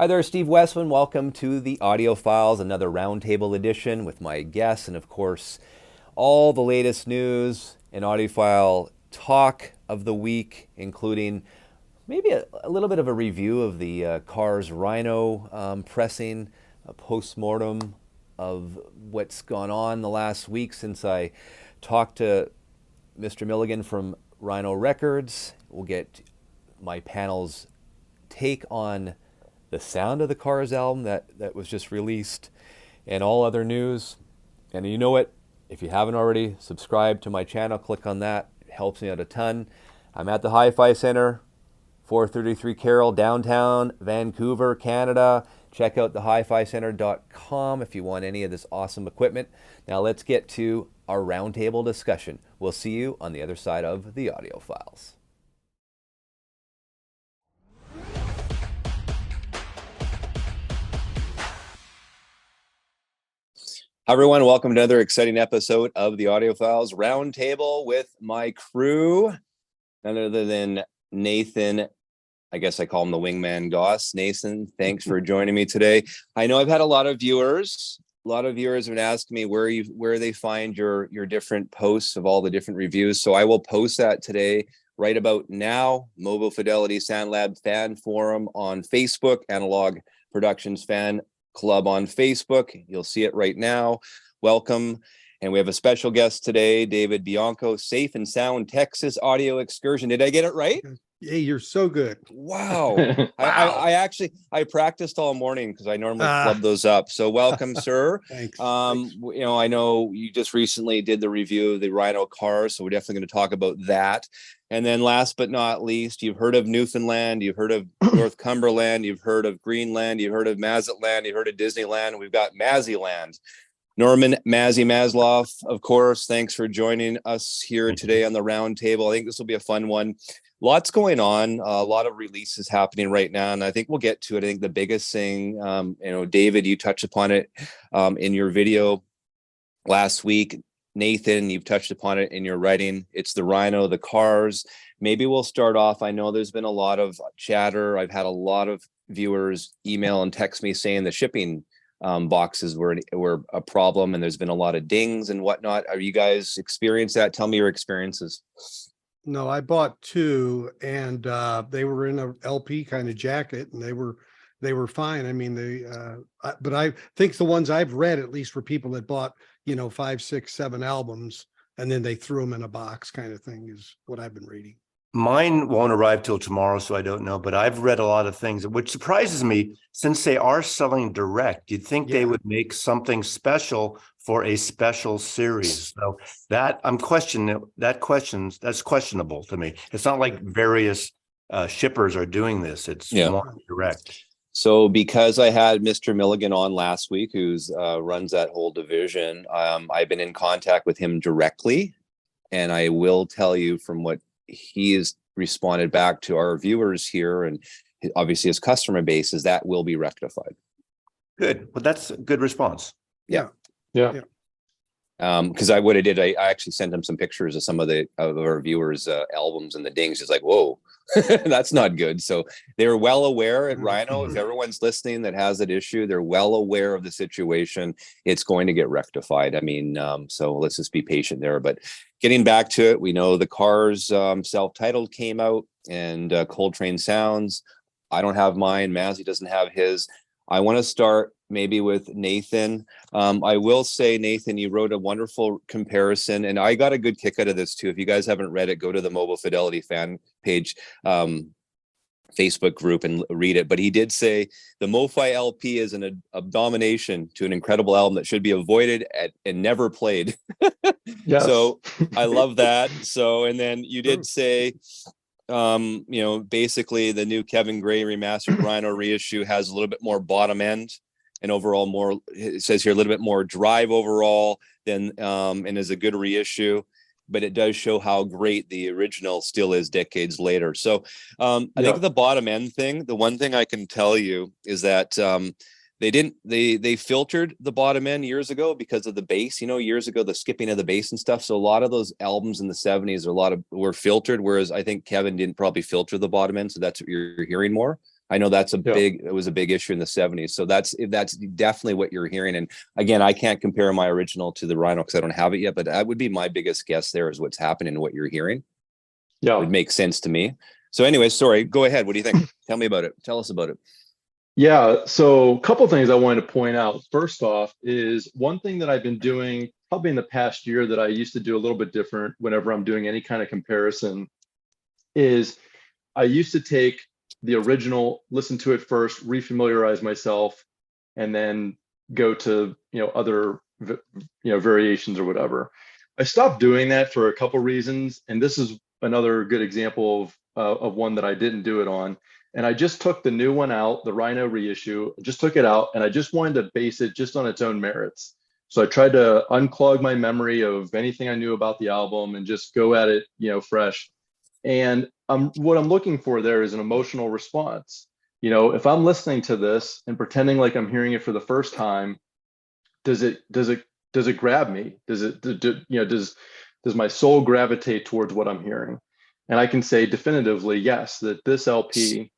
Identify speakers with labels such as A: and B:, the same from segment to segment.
A: Hi there, Steve Westman. Welcome to the Audiophiles, another roundtable edition with my guests, and of course, all the latest news and audiophile talk of the week, including maybe a little bit of a review of the Cars Rhino pressing, a post-mortem of what's gone on the last week since I talked to Mr. Milligan from Rhino Records. We'll get my panel's take on the sound of the Cars album that was just released, and all other news. And you know what? If you haven't already subscribed to my channel, click on that. It helps me out a ton. I'm at the Hi-Fi Center, 433 Carroll, downtown Vancouver, Canada. Check out the hificenter.com if you want any of this awesome equipment. Now let's get to our roundtable discussion. We'll see you on the other side of the Audiophiles. Hi everyone, welcome to another exciting episode of the Audiophiles Roundtable with my crew, none other than Nathan. I guess I call him the Wingman, Goss. Nathan, thanks for joining me today. I know I've had a lot of viewers. A lot of viewers have asked me where they find your different posts of all the different reviews. So I will post that today, right about now. Mobile Fidelity Sound Labs fan forum on Facebook, Analogue Productions fan club on Facebook. You'll see it right now. Welcome. And we have a special guest today, David Bianco, Safe and Sound Texas Audio Excursion. Did I get it right?
B: Hey, you're so good.
A: Wow. I practiced all morning because I normally club those up. So welcome, sir.
B: Thanks.
A: You know, I know you just recently did the review of the Rhino cars, so we're definitely going to talk about that. And then last but not least, you've heard of Newfoundland, you've heard of North Cumberland, you've heard of Greenland, you've heard of Mazatland, you've heard of Disneyland. We've got Mazzy Land. Norman Mazzy Maslov, of course, thanks for joining us here today on the round table. I think this will be a fun one. Lots going on, a lot of releases happening right now, and I think we'll get to it. I think the biggest thing, you know, David, you touched upon it in your video last week. Nathan, you've touched upon it in your writing. It's the Rhino, the cars. Maybe we'll start off. I know there's been a lot of chatter. I've had a lot of viewers email and text me saying the shipping boxes were a problem, and there's been a lot of dings and whatnot. Are you guys experienced that? Tell me your experiences.
B: No, I bought two, and they were in a LP kind of jacket, and they were fine. I mean, but I think the ones I've read, at least for people that bought, 5, 6, 7 albums, and then they threw them in a box kind of thing, is what I've been reading.
C: Mine won't arrive till tomorrow, so I don't know, but I've read a lot of things, which surprises me since they are selling direct. You'd think they would make something special for a special series. So that I'm questioning that's questionable to me. It's not like various shippers are doing this. It's more direct.
A: So because I had Mr. Milligan on last week, who's runs that whole division, I've been in contact with him directly, and I will tell you from what he has responded back to our viewers here, and obviously his customer base, is that will be rectified.
C: Good. Well, that's a good response.
A: Yeah. Because what I did, I actually sent him some pictures of some of our viewers' albums and the dings. It's like, whoa, that's not good. So they're well aware at Rhino. If everyone's listening that has that issue, they're well aware of the situation. It's going to get rectified. I mean, so let's just be patient there. But getting back to it, we know the Cars self-titled came out, and Coltrane Sounds. I don't have mine. Mazzy doesn't have his. I want to start maybe with Nathan. I will say, Nathan, you wrote a wonderful comparison, and I got a good kick out of this too. If you guys haven't read it, go to the Mobile Fidelity fan page, Facebook group, and read it. But he did say the MoFi LP is an abomination to an incredible album that should be avoided and never played. Yes. So I love that. So, and then you did say, basically the new Kevin Gray remastered Rhino reissue has a little bit more bottom end and overall more, it says here, a little bit more drive overall than, and is a good reissue, but it does show how great the original still is decades later. So I think the bottom end thing, the one thing I can tell you is that they filtered the bottom end years ago because of the bass, years ago, the skipping of the bass and stuff. So a lot of those albums in the 70s were filtered, whereas I think Kevin didn't probably filter the bottom end. So that's what you're hearing more. I know that's
D: Yeah.
A: it was a big issue in the 70s. So that's definitely what you're hearing. And again, I can't compare my original to the Rhino because I don't have it yet, but that would be my biggest guess there is what's happening and what you're hearing.
D: Yeah.
A: It would make sense to me. So anyway, sorry, go ahead. What do you think? Tell me about it. Tell us about it.
D: Yeah, so a couple things I wanted to point out. First off is one thing that I've been doing probably in the past year that I used to do a little bit different whenever I'm doing any kind of comparison is I used to take the original, listen to it first, refamiliarize myself, and then go to other variations or whatever. I stopped doing that for a couple reasons, and this is another good example of one that I didn't do it on. And I just took the new one out, the Rhino reissue, just took it out, and I just wanted to base it just on its own merits. So I tried to unclog my memory of anything I knew about the album and just go at it, fresh. And what I'm looking for there is an emotional response. If I'm listening to this and pretending like I'm hearing it for the first time, does it grab me? Does my soul gravitate towards what I'm hearing? And I can say definitively, yes, that this LP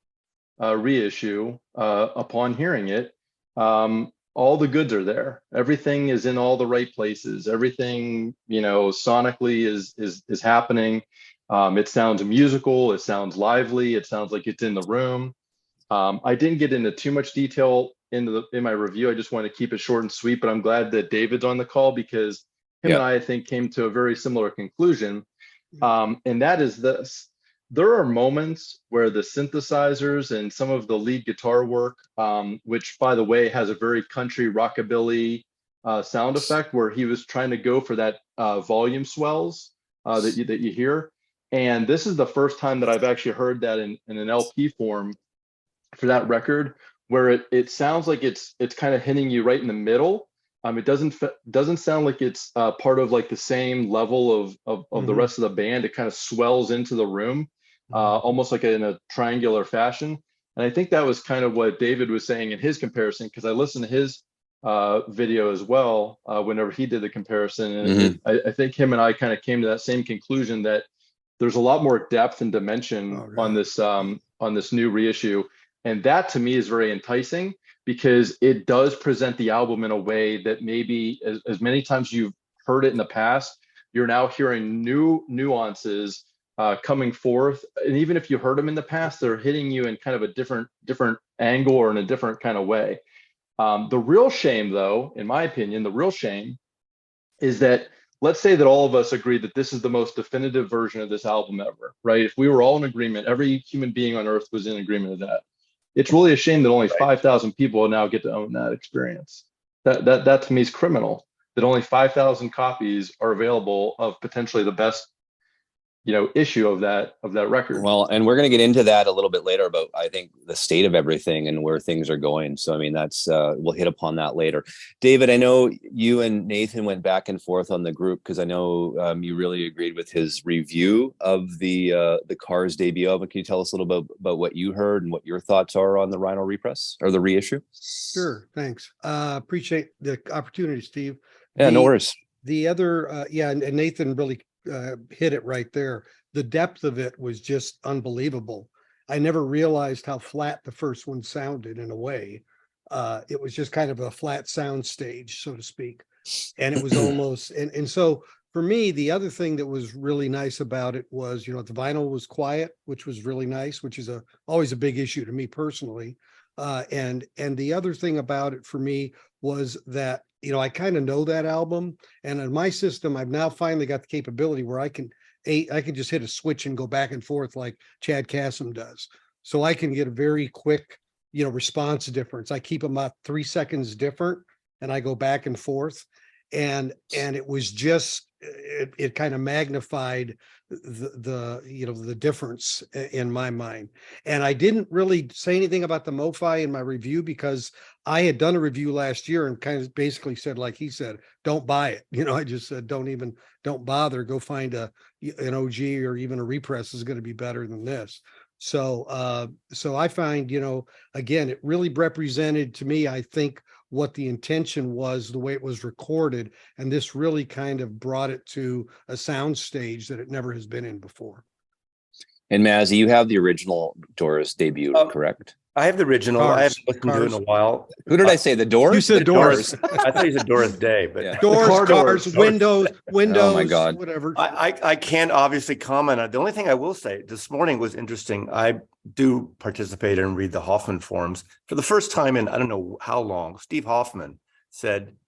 D: reissue, upon hearing it, all the goods are there. Everything is in all the right places. Everything, sonically is happening. It sounds musical. It sounds lively. It sounds like it's in the room. I didn't get into too much detail in my review. I just want to keep it short and sweet, but I'm glad that David's on the call because him and I think, came to a very similar conclusion. And that is this. There are moments where the synthesizers and some of the lead guitar work, which, by the way, has a very country rockabilly sound effect where he was trying to go for that volume swells that you hear. And this is the first time that I've actually heard that in an LP form for that record, where it sounds like it's kind of hitting you right in the middle. It doesn't sound like it's part of like the same level of the rest of the band. It kind of swells into the room, almost like in a triangular fashion. And I think that was kind of what David was saying in his comparison, because I listened to his video as well whenever he did the comparison. And I think him and I kind of came to that same conclusion that there's a lot more depth and dimension on this new reissue. And that to me is very enticing because it does present the album in a way that maybe as many times you've heard it in the past, you're now hearing new nuances coming forth. And even if you heard them in the past, they're hitting you in kind of a different angle or in a different kind of way. The real shame, though, in my opinion, the real shame is that let's say that all of us agree that this is the most definitive version of this album ever, right? If we were all in agreement, every human being on earth was in agreement with that. It's really a shame that only 5,000 people now get to own that experience. That to me is criminal, that only 5,000 copies are available of potentially the best issue of that record.
A: Well, and we're going to get into that a little bit later about, I think, the state of everything and where things are going. So, I mean, that's we'll hit upon that later. David, I know you and Nathan went back and forth on the group because I know you really agreed with his review of the Cars debut album. Can you tell us a little bit about what you heard and what your thoughts are on the Rhino repress or the reissue?
B: Sure, thanks. Appreciate the opportunity, Steve.
A: Yeah, no worries.
B: The other, and Nathan really hit it right there. The depth of it was just unbelievable. I never realized how flat the first one sounded in a way. It was just kind of a flat sound stage, so to speak. And it was almost, and so for me, the other thing that was really nice about it was, the vinyl was quiet, which was really nice, which is always a big issue to me personally. And the other thing about it for me was that, I kind of know that album, and in my system, I've now finally got the capability where I can just hit a switch and go back and forth like Chad Kassem does. So I can get a very quick, response difference. I keep them about 3 seconds different and I go back and forth. And it was just, it kind of magnified the difference in my mind. And I didn't really say anything about the MoFi in my review because I had done a review last year and kind of basically said, like he said, don't buy it. I just said, don't bother, go find an OG or even a repress is going to be better than this. So I find, again, it really represented to me, I think, what the intention was, the way it was recorded. And this really kind of brought it to a sound stage that it never has been in before.
A: And Mazzy, you have the original Doris debut, correct?
C: I have the original. I haven't listened to it in a while.
A: Who did I say? The Doors?
B: You said
A: The
B: Doors.
C: I thought you said Doris Day, but
A: Yeah.
B: Doors,
D: car
B: cars,
D: doors.
B: windows,
A: Oh my God.
B: whatever.
C: I can't obviously comment on. The only thing I will say this morning was interesting. I do participate and read the Hoffman forums for the first time in I don't know how long. Steve Hoffman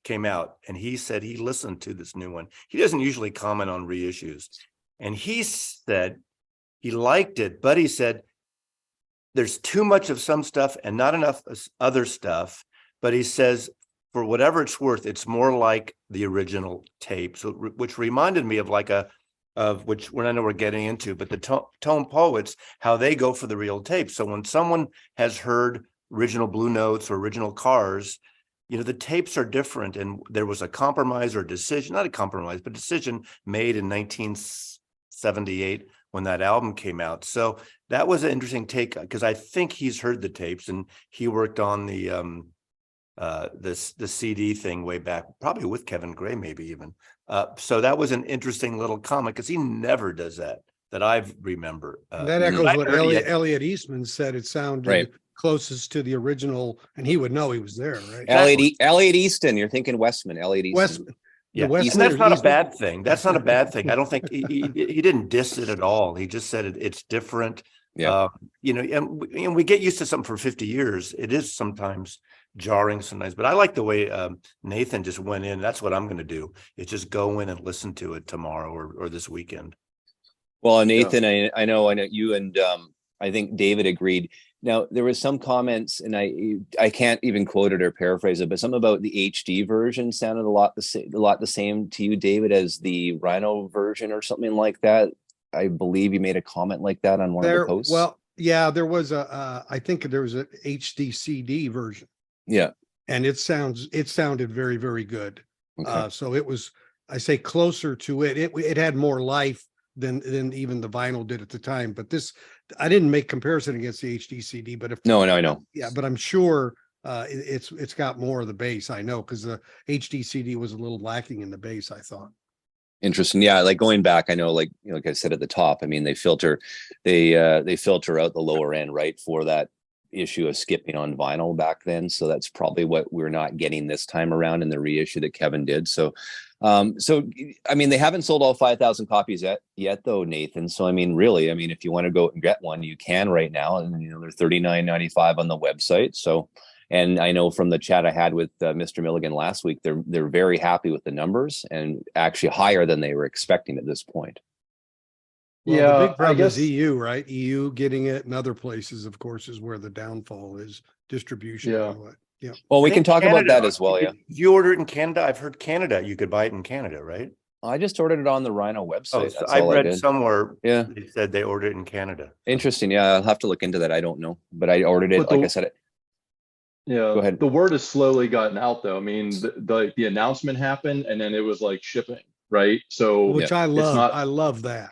C: came out and he said he listened to this new one. He doesn't usually comment on reissues, and he said he liked it, but he said there's too much of some stuff and not enough other stuff. But he says, for whatever it's worth, it's more like the original tape. So, which reminded me of which I know we're getting into, but the Tone Poets, how they go for the real tape. So when someone has heard original Blue Notes or original Cars, the tapes are different. And there was a compromise or decision, not a compromise, but decision made in 1978 when that album came out. So that was an interesting take, because I think he's heard the tapes and he worked on the CD thing way back, probably with Kevin Gray, maybe even. So that was an interesting little comment, because he never does that I remember.
B: That echoes what Elliot Eastman said. It sounded closest to the original, and he would know he was there, right?
A: Elliot Easton, you're thinking Westman. Elliot Easton.
B: Westman.
C: Yeah, and that's not a bad thing. That's not a bad thing. I don't think he didn't diss it at all. He just said it's different.
A: Yeah.
C: And we get used to something for 50 years. It is sometimes jarring sometimes, but I like the way Nathan just went in. That's what I'm going to do. Is just go in and listen to it tomorrow or this weekend.
A: Well, Nathan, yeah. I know you and I think David agreed. Now, there was some comments, and I can't even quote it or paraphrase it, but something about the HD version sounded a lot the same to you, David, as the Rhino version or something like that. I believe you made a comment like that on one of the posts.
B: Well, yeah, there was I think there was an HD CD version.
A: Yeah.
B: And it sounded very, very good. Okay. So it was, I say, closer to it. It had more life than even the vinyl did at the time. But this, I didn't make comparison against the HD CD, but
A: no, I know.
B: Yeah, but I'm sure it's got more of the bass. I know, because the HD CD was a little lacking in the bass, I thought.
A: Interesting. Yeah, like going back, I know, like I said at the top, I mean, they filter out the lower end, right, for that issue of skipping on vinyl back then. So that's probably what we're not getting this time around in the reissue that Kevin did. So I mean, they haven't sold all 5,000 copies yet though, Nathan. So I mean, really, if you want to go and get one, you can right now, and they're $39.95 on the website. So, and I know from the chat I had with Mr. Milligan last week, they're very happy with the numbers, and actually higher than they were expecting at this point.
B: Well, yeah, the big problem is EU, right? EU getting it, and other places, of course, is where the downfall is, distribution.
D: Yeah.
B: And what. Yeah.
A: Well, we can talk about that as well. Yeah.
C: If you order it in Canada, I've heard Canada, you could buy it in Canada, right?
A: I just ordered it on the Rhino website.
C: So I read somewhere. Yeah. They said they ordered it in Canada.
A: Interesting. Yeah, I'll have to look into that. I don't know, but I ordered it. I said it.
D: Yeah. Go ahead. The word has slowly gotten out, though. I mean, the announcement happened, and then it was like shipping, right? So,
B: which I love. I love that.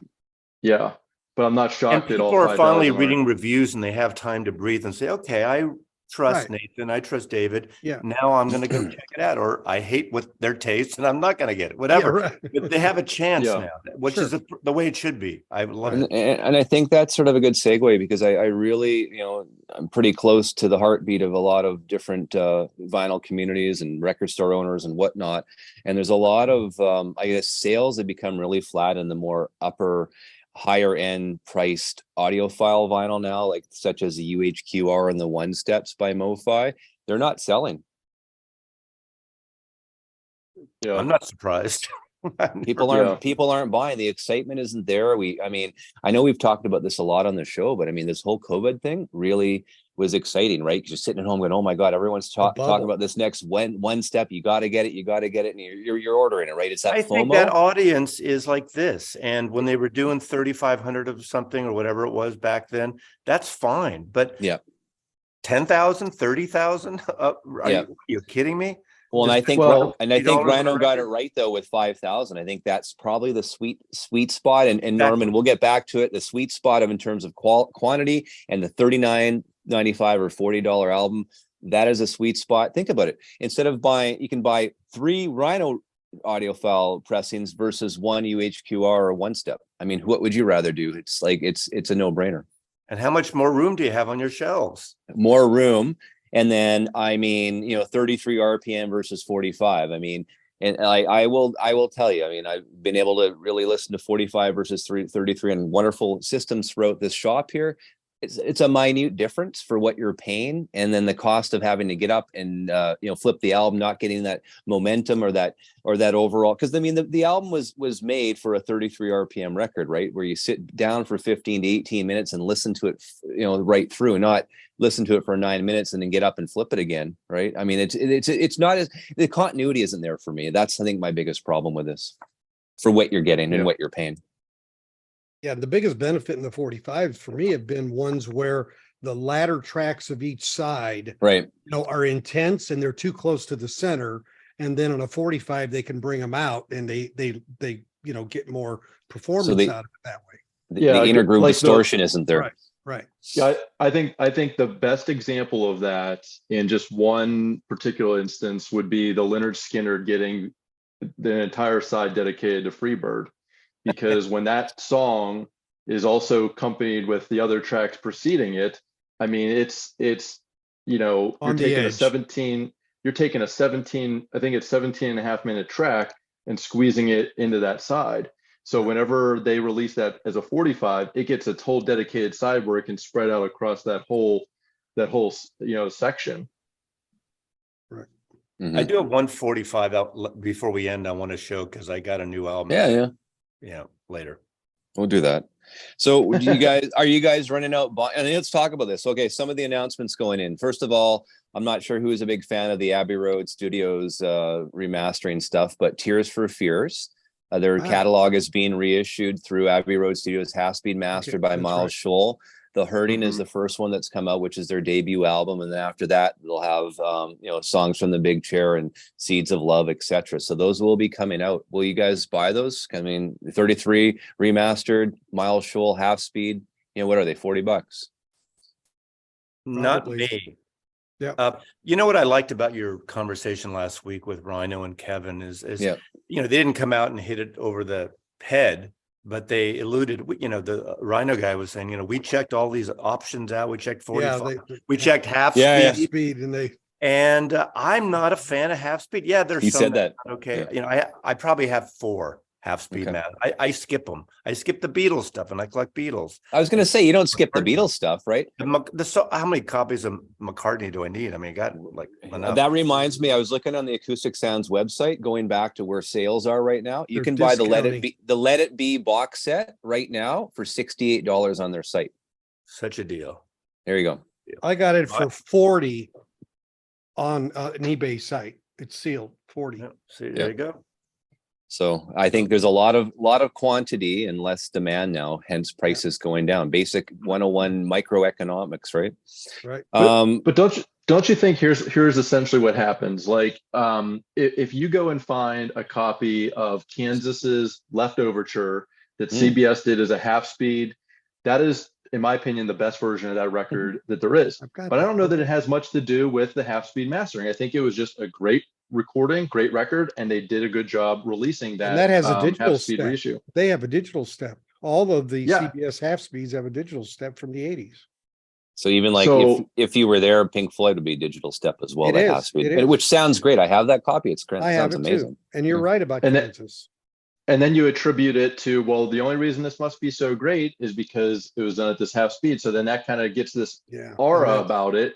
D: Yeah. But I'm not shocked at all.
C: People are finally reading reviews, and they have time to breathe and say, okay, I trust Nathan, I trust David.
B: Yeah.
C: Now I'm going to go check it out, or I hate what their taste and I'm not going to get it, whatever. Yeah, right. But they have a chance now, which is the way it should be. I love it.
A: And I think that's sort of a good segue, because I really, I'm pretty close to the heartbeat of a lot of different vinyl communities and record store owners and whatnot. And there's a lot of, I guess, sales that become really flat in the more higher end priced audiophile vinyl now, like such as the UHQR and the One Steps by MoFi. They're not selling.
C: Yeah, I'm not surprised.
A: People aren't buying. The excitement isn't there. I know we've talked about this a lot on the show, but this whole COVID thing really was exciting, right? Because you're sitting at home going, oh my God, everyone's talking about this next one step. You got to get it. And you're ordering it, right? It's that FOMO.
C: Think that audience is like this. And when they were doing 3,500 of something or whatever it was back then, that's fine. But
A: yeah,
C: 10,000, 30,000. Are you kidding me?
A: Well, and I think Rhino got it right though with 5,000. I think that's probably the sweet spot. And Norman, we'll get back to it. The sweet spot in terms of quantity, and the $39.95 or $40 album, that is a sweet spot. Think about it. Instead of you can buy 3 Rhino audiophile pressings versus 1 UHQR or One Step. What would you rather do? It's like it's a no brainer.
C: And how much more room do you have on your shelves?
A: More room. And then, I mean, 33 RPM versus 45. I mean, and I will tell you, I mean, I've been able to really listen to 45 versus 33 and wonderful systems throughout this shop here. It's a minute difference for what you're paying, and then the cost of having to get up and flip the album, not getting that momentum or that overall. Because I mean, the album was made for a 33 RPM record, right? Where you sit down for 15 to 18 minutes and listen to it, right through, and not listen to it for 9 minutes and then get up and flip it again, right? I mean, it's not as, the continuity isn't there for me. That's, I think, my biggest problem with this, for what you're getting and what you're paying.
B: Yeah, the biggest benefit in the 45s for me have been ones where the latter tracks of each side,
A: right,
B: are intense and they're too close to the center. And then on a 45, they can bring them out and they get more performance out of it that way.
A: The intergroove distortion isn't there.
B: Right.
D: Yeah, I think the best example of that in just one particular instance would be the Leonard Skinner getting the entire side dedicated to Freebird. Because when that song is also accompanied with the other tracks preceding it, I mean, it's you're taking a 17, I think it's 17 and a half minute track and squeezing it into that side. So whenever they release that as a 45, it gets a whole dedicated side where it can spread out across that whole section.
B: Right.
A: Mm-hmm.
C: I do have 145 out before we end. I want to show, because I got a new album.
A: Yeah.
C: Later.
A: We'll do that. So are you guys running out? And let's talk about this. Okay. Some of the announcements going in. First of all, I'm not sure who is a big fan of the Abbey Road Studios remastering stuff, but Tears for Fears, their catalog is being reissued through Abbey Road Studios, half-speed mastered by Miles Scholl. The Hurting is the first one that's come out, which is their debut album, and then after that they'll have songs from the Big Chair and Seeds of Love, etc. So those will be coming out. Will you guys buy those? I mean, 33 remastered, Miles Scholl, half speed. What are they? $40?
C: Not me.
B: Yeah.
C: You know what I liked about your conversation last week with Rhino and Kevin is they didn't come out and hit it over the head, but they alluded, the Rhino guy was saying, we checked all these options out. We checked 45. We checked half speed. And I'm not a fan of half speed. Yeah, there's
A: he
C: some
A: said that.
C: Okay. Yeah. I probably have 4 half speed math. I skip them. I skip the Beatles stuff, and I collect Beatles.
A: I was going to say, you don't skip the Beatles stuff, right?
C: How many copies of McCartney do I need? I mean, I got enough.
A: That reminds me, I was looking on the Acoustic Sounds website, going back to where sales are right now. You can buy the Let It Be box set right now for $68 on their site.
C: Such a deal.
A: There you go.
B: I got it for 40 on an eBay site. It's sealed 40.
C: Yeah, see, there you go.
A: So I think there's a lot of quantity and less demand now, hence prices going down. Basic 101 microeconomics, right?
B: Right.
D: But don't you think here's essentially what happens? Like, if you go and find a copy of Kansas's Leftoverture that CBS did as a half speed, that is, in my opinion, the best version of that record that there is. But I don't know that it has much to do with the half speed mastering. I think it was just a great recording, great record, and they did a good job releasing that.
B: And that has a digital
D: half-speed
B: step.
D: reissue.
B: They have a digital step. All of the CBS half speeds have a digital step from the 80s.
A: So even if you were there, Pink Floyd would be digital step as well.
B: It
A: half speed,
B: is.
A: which sounds great. I have that copy. It sounds amazing.
B: Too. And you're right about Kansas.
D: And then you attribute it to, well, the only reason this must be so great is because it was done at this half speed. So then that kind of gets this aura about it.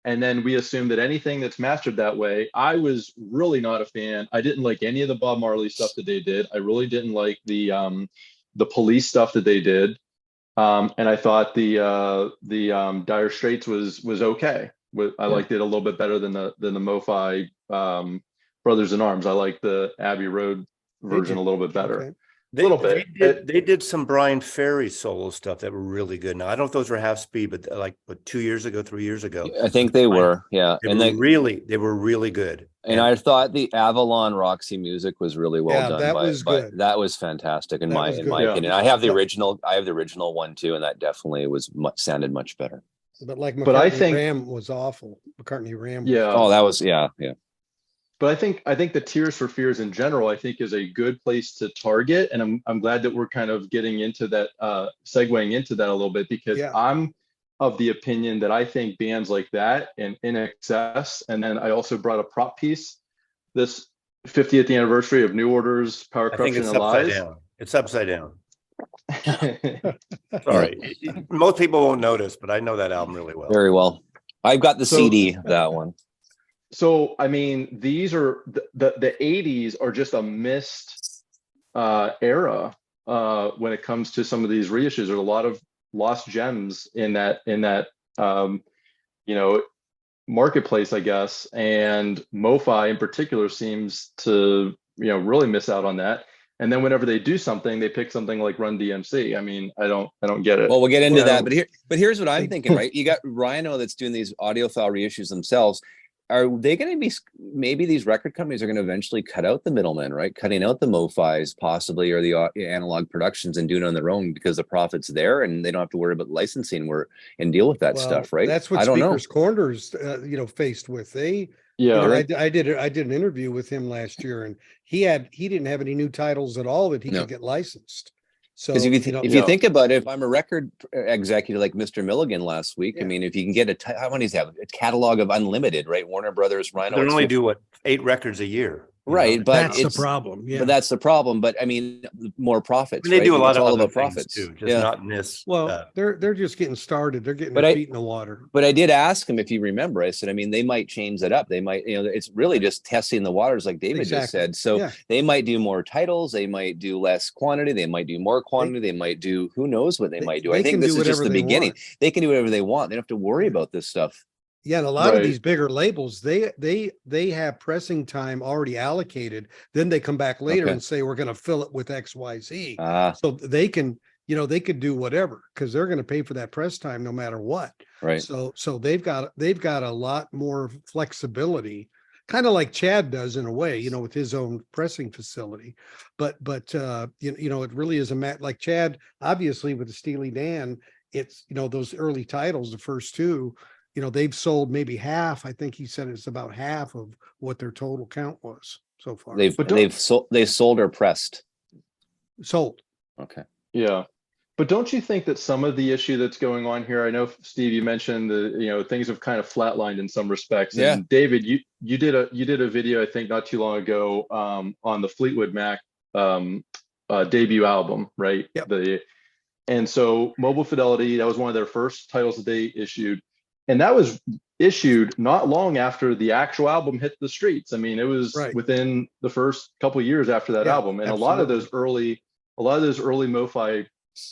D: And then we assume that anything that's mastered that way. I was really not a fan. I didn't like any of the Bob Marley stuff that they did. I really didn't like the Police stuff that they did. And I thought the Dire Straits was okay. I liked it a little bit better than the MoFi Brothers in Arms. I like the Abbey Road version a little bit better.
B: Okay.
C: They did some Brian Ferry solo stuff that were really good. Now I don't know if those were half speed, but 3 years ago.
A: I think they were,
C: they were really good.
A: And I thought the Avalon Roxy music was really well done.
B: That was good.
A: That was fantastic in my opinion. I have the original. I have the original one too, and that definitely sounded much better.
B: But I think Ram was awful. McCartney Ram.
D: Yeah.
A: Oh, that was yeah.
D: but I think the Tears for Fears in general, I think, is a good place to target, and I'm glad that we're kind of getting into that, segueing into that a little bit, because
B: Yeah.
D: I'm of the opinion that I think bands like that and In Excess, and then I also brought a prop piece, this 50th anniversary of New Order's Power,
C: I think
D: Corruption,
C: it's
D: and
C: upside
D: Lies.
C: down. It's upside down. Sorry. Most people won't notice, but I know that album really well.
A: Very well. I've got the
D: So-
A: CD, that one.
D: So, I mean, these are the 80s are just a missed era when it comes to some of these reissues. There's a lot of lost gems in that you know, marketplace, I guess. And MoFi in particular seems to, you know, really miss out on that. And then whenever they do something, they pick something like Run DMC. I mean, I don't get it.
A: Well, we'll get into
B: Well,
A: that, but here's what I'm thinking, right? You got Rhino that's doing these audiophile reissues themselves. Are they going to be, maybe these record companies are going to eventually cut out the middlemen, right? Cutting out the MoFis possibly, or the Analog Productions, and doing it on their own because the profit's there and they don't have to worry about licensing and deal with that stuff, right?
B: That's what
A: I don't know.
B: Speakers Corners, faced with. They,
D: Yeah,
B: I did an interview with him last year, and he didn't have any new titles at all that he
A: No.
B: could get licensed. So
A: Because if
B: you
A: you think about it, if I'm a record executive like Mr. Milligan last week, I
B: Yeah.
A: mean, if you can get how many does he have? A catalog of unlimited, right? Warner Brothers, Rhino.
C: They
A: it's
C: only
A: 50
C: do 8 records a year. you
A: Right,
C: know?
A: but
B: that's the
A: it's
B: problem. Yeah.
A: but that's the problem. But I mean, more profits.
C: And they
A: right?
C: do a lot
A: It's
C: of
A: all
C: other
A: about
C: things
A: profits.
C: too, just
A: Yeah.
C: not in this.
B: Well, they're just getting started. They're getting
A: But
B: their
A: I-
B: feet in the water.
A: But I did ask him, if you remember, I said, I mean, they might change that up. They might, it's really just testing the waters, like David just
B: Exactly.
A: said. So
B: Yeah.
A: they might do more titles. They might do less quantity. They might do more quantity. They might do, who knows what they might do. I
B: they
A: think
B: can
A: this
B: do
A: is just
B: whatever
A: the
B: they
A: beginning.
B: want.
A: They can do whatever they want. They don't have to worry
B: Yeah.
A: about this stuff.
B: Yeah, and a lot of
D: Right.
B: these bigger labels, they have pressing time already allocated. Then they come back later
A: Okay.
B: and say, we're going to fill it with XYZ.
A: Ah,
B: So they can, they could do whatever, because they're going to pay for that press time no matter what.
A: right.
B: So they've got a lot more flexibility, kind of like Chad does in a way, with his own pressing facility. But it really is like Chad, obviously with the Steely Dan, it's, those early titles, the first two, they've sold maybe half. I think he said it's about half of what their total count was so far.
A: They've sold or pressed.
B: Sold.
A: Okay.
D: yeah. But don't you think that some of the issue that's going on here, I know, Steve, you mentioned things have kind of flatlined in some respects.
A: Yeah.
D: And David, you did a video, I think, not too long ago, on the Fleetwood Mac debut album, right?
B: Yep.
D: And so Mobile Fidelity, that was one of their first titles that they issued. And that was issued not long after the actual album hit the streets. I mean, it was
B: Right.
D: within the first couple of years after that
B: Yeah,
D: album. And
B: absolutely.
D: a lot of those early MoFi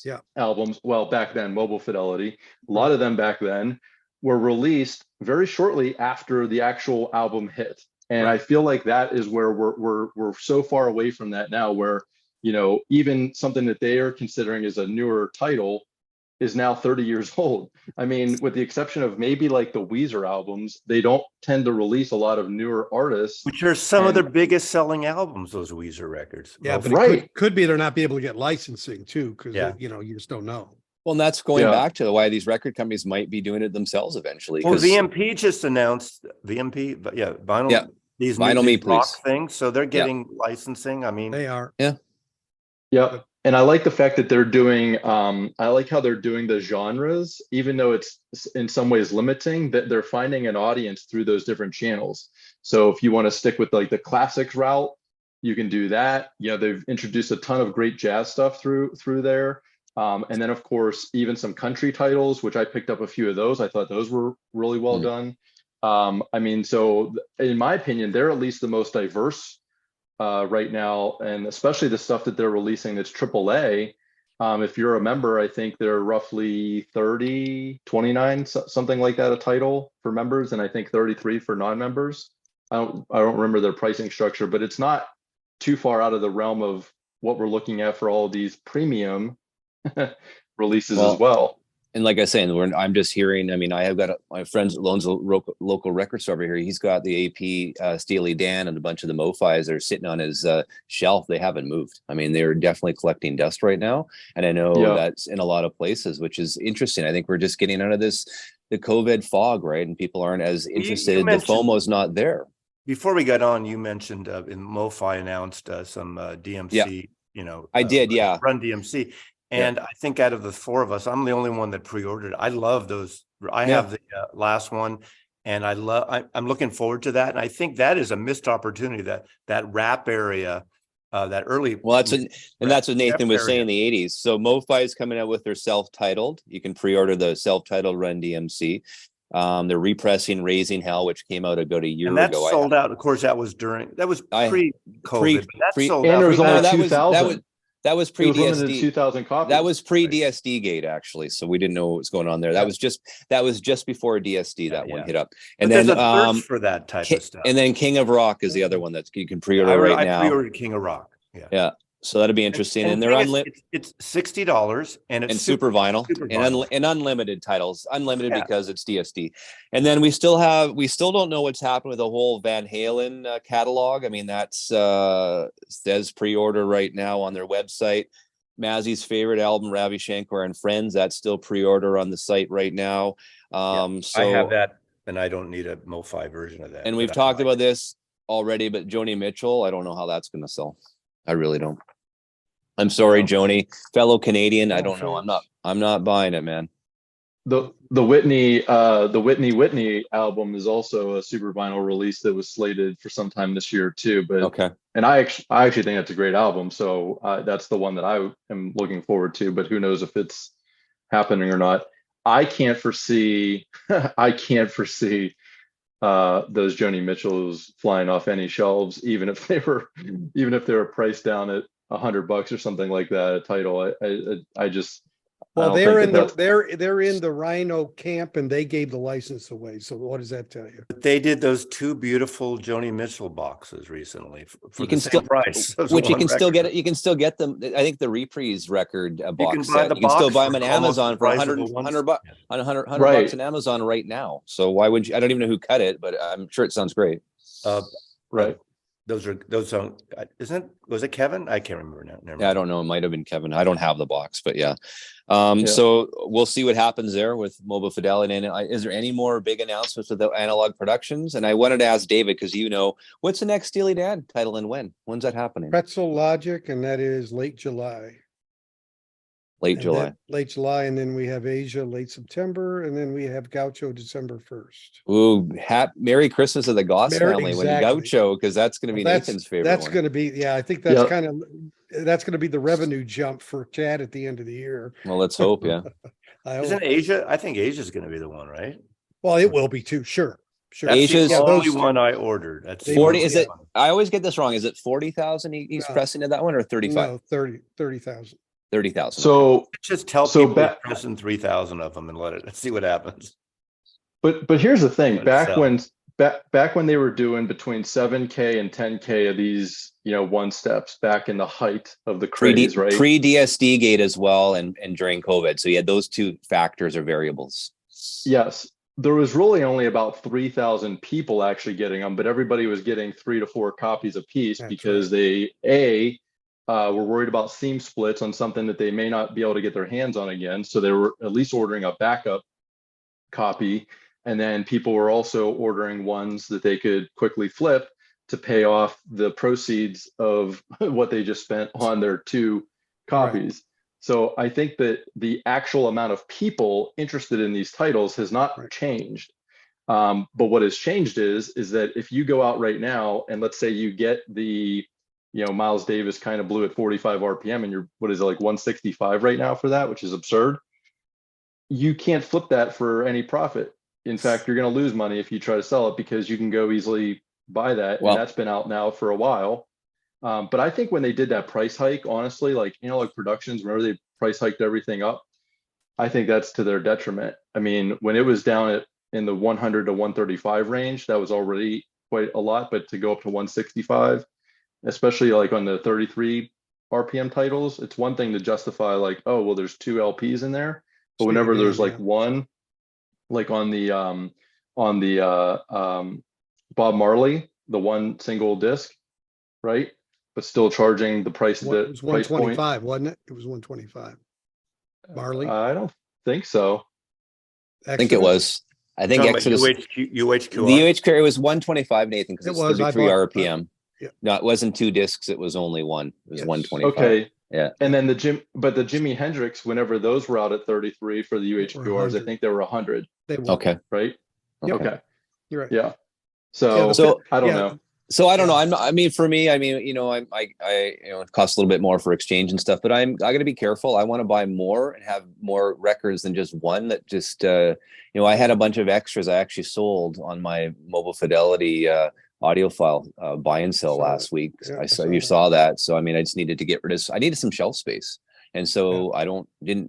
B: Yeah.
D: albums, well, back then, Mobile Fidelity, a lot of them back then were released very shortly after the actual album hit. And I feel like that is where we're so far away from that now, where, even something that they are considering as a newer title is now 30 years old. I mean, with the exception of maybe like the Weezer albums, they don't tend to release a lot of newer artists.
C: Which are some of their biggest selling albums, those Weezer records.
B: Yeah,
C: Well,
B: but
D: Right.
B: it could be they're not be able to get licensing too, because
C: Yeah.
B: you just don't know.
A: Well, and that's going
D: Yeah.
A: back to why these record companies might be doing it themselves eventually.
C: Well,
A: 'cause-
C: VMP just announced VMP, but yeah, vinyl.
A: Yeah.
C: These
A: Vinyl Me,
C: these rock
A: Please.
C: things, so they're getting licensing. I mean,
B: They are.
D: Yeah. And I like the fact that they're doing, I like how they're doing the genres, even though it's in some ways limiting, that they're finding an audience through those different channels. So if you want to stick with like the classics route, you can do that. They've introduced a ton of great jazz stuff through there. And then of course, even some country titles, which I picked up a few of those. I thought those were really well done. I mean, so in my opinion, they're at least the most diverse right now, and especially the stuff that they're releasing that's AAA. If you're a member, I think they're roughly 30, 29, something like that, a title for members, and I think 33 for non-members. I don't remember their pricing structure, but it's not too far out of the realm of what we're looking at for all of these premium releases as well.
A: And like I say, I'm just hearing, I mean, I have got my friend owns a local record store over here. He's got the AP Steely Dan and a bunch of the MoFis that are sitting on his shelf. They haven't moved. I mean, they're definitely collecting dust right now. And I know that's in a lot of places, which is interesting. I think we're just getting out of the COVID fog, right? And people aren't as interested. The FOMO is not there.
C: Before we got on, you mentioned in MoFi announced some DMC,
A: I did, yeah.
C: Run DMC. And I think out of the four of us, I'm the only one that pre-ordered. I love those. I have the last one, and I'm looking forward to that. And I think that is a missed opportunity, that rap area, that early.
A: Well, that's what Nathan was saying in the 80s. So MoFi is coming out with their self-titled. You can pre-order the self-titled Run DMC. They're repressing Raising Hell, which came out about a year ago.
C: And that sold out. Of course, that was pre-COVID. That sold out.
D: And it was only 2,000.
A: That was pre-DSD.
D: 2,000 copies.
A: That was pre-DSD gate, actually. So we didn't know what was going on there. That was just before DSD. That one hit up. And
C: but
A: then
C: for that type of stuff.
A: And then King of Rock is the other one that you can pre-order right now.
C: I pre-ordered King of Rock.
A: Yeah. So that'd be interesting. And they're unlimited.
C: It's $60 and it's
A: super vinyl, and unlimited titles. Unlimited because it's DSD. And then we still don't know what's happened with the whole Van Halen catalog. I mean, that's says pre-order right now on their website. Mazzy's favorite album, Ravi Shankar and Friends, that's still pre-order on the site right now. So
C: I have that, and I don't need a MoFi version of that.
A: And we've talked about this already, but Joni Mitchell, I don't know how that's going to sell. I really don't. I'm sorry, Joni, fellow Canadian. I don't know. I'm not buying it, man.
D: The Whitney album is also a super vinyl release that was slated for sometime this year too. But and I actually think that's a great album. So that's the one that I am looking forward to. But who knows if it's happening or not? I can't foresee. Those Joni Mitchells flying off any shelves, even if they were priced down at $100 or something like that. A title, I just.
B: Well, they're in the Rhino camp, and they gave the license away. So what does that tell you?
C: They did those two beautiful Joni Mitchell boxes recently for the same price.
A: Which you can still get it. You can still get them. I think the Reprise record box set. You can still buy them on Amazon for $100 bucks on Amazon right now. So why would you? I don't even know who cut it, but I'm sure it sounds great.
C: Right. Those was it Kevin? I can't remember now.
A: Yeah, I don't know. It might have been Kevin. I don't have the box, but yeah. So we'll see what happens there with Mobile Fidelity. And is there any more big announcements with the Analogue Productions? And I wanted to ask David, because what's the next Steely Dan title and when? When's that happening?
B: Pretzel Logic, and that is late July. Late July, and then we have Asia late September, and then we have Gaucho December 1st.
A: Ooh, Merry Christmas to the Goss family when Gaucho, because that's going to be Nathan's favorite.
B: That's going to be, I think that's that's going to be the revenue jump for Chad at the end of the year.
A: Well, let's hope, yeah.
C: Isn't Asia? I think Asia's going to be the one, right?
B: Well, it will be too. Sure.
C: Asia's the only one I ordered. That's
A: 40. Is it? I always get this wrong. Is it 40,000? He's pressing to that one, or 35?
B: No, 30,000.
A: 30,000.
C: So just tell people pressing 3,000 of them and let's see what happens.
D: But here's the thing: back when they were doing between 7K and 10K of these, one steps back in the height of the craze, right?
A: Pre-DSD gate as well, and during COVID. So you had those two factors or variables.
D: Yes, there was really only about 3,000 people actually getting them, but everybody was getting 3 to 4 copies a piece because they were worried about seam splits on something that they may not be able to get their hands on again. So they were at least ordering a backup copy. And then people were also ordering ones that they could quickly flip to pay off the proceeds of what they just spent on their 2 copies. Right. So I think that the actual amount of people interested in these titles has not changed. But what has changed is that if you go out right now and let's say you get the Miles Davis Kind of Blue at 45 RPM, and you're, what is it, like 165 right now for that, which is absurd. You can't flip that for any profit. In fact, you're going to lose money if you try to sell it, because you can go easily buy that. And that's been out now for a while. But I think when they did that price hike, honestly, like Analogue Productions, remember they price hiked everything up? I think that's to their detriment. I mean, when it was down in the 100 to 135 range, that was already quite a lot, but to go up to 165, especially like on the 33 RPM titles, it's one thing to justify like, oh, well, there's 2 LPs in there. But whenever there's like one, like on the Bob Marley, the one single disc, right? But still charging the price of
B: it was 125, wasn't it? It was 125. Marley?
D: I don't think so.
A: I think it was. I think
C: Talking about
A: Exodus,
C: UHQR.
A: the UHQR, it was 125, Nathan, because
B: It
A: it's
B: was, I
A: 33
B: bought-
A: RPM.
B: yeah.
A: No, it wasn't 2 discs. It was only one. It was
B: Yes.
A: 125.
D: Okay.
A: Yeah.
D: And then the Jimi Hendrix, whenever those were out at 33 for the UHQRs, I
B: 100.
D: think they were 100,
B: They were.
A: Okay.
D: right?
B: Yep.
D: Okay.
B: You're right.
D: Yeah.
B: Yeah,
D: So, I don't
B: yeah.
D: know.
A: So I don't
B: Yeah.
A: know. I mean, for me, I mean, you know, I it costs a little bit more for exchange and stuff, but I got to be careful. I want to buy more and have more records than just one that just, you know, I had a bunch of extras I actually sold on my Mobile Fidelity audiophile buy and sell
B: Saw
A: last
B: it.
A: week.
B: Yeah,
A: I saw
B: I
A: you
B: saw
A: saw that. So I mean, I just needed to get rid of. I needed some shelf space, and so I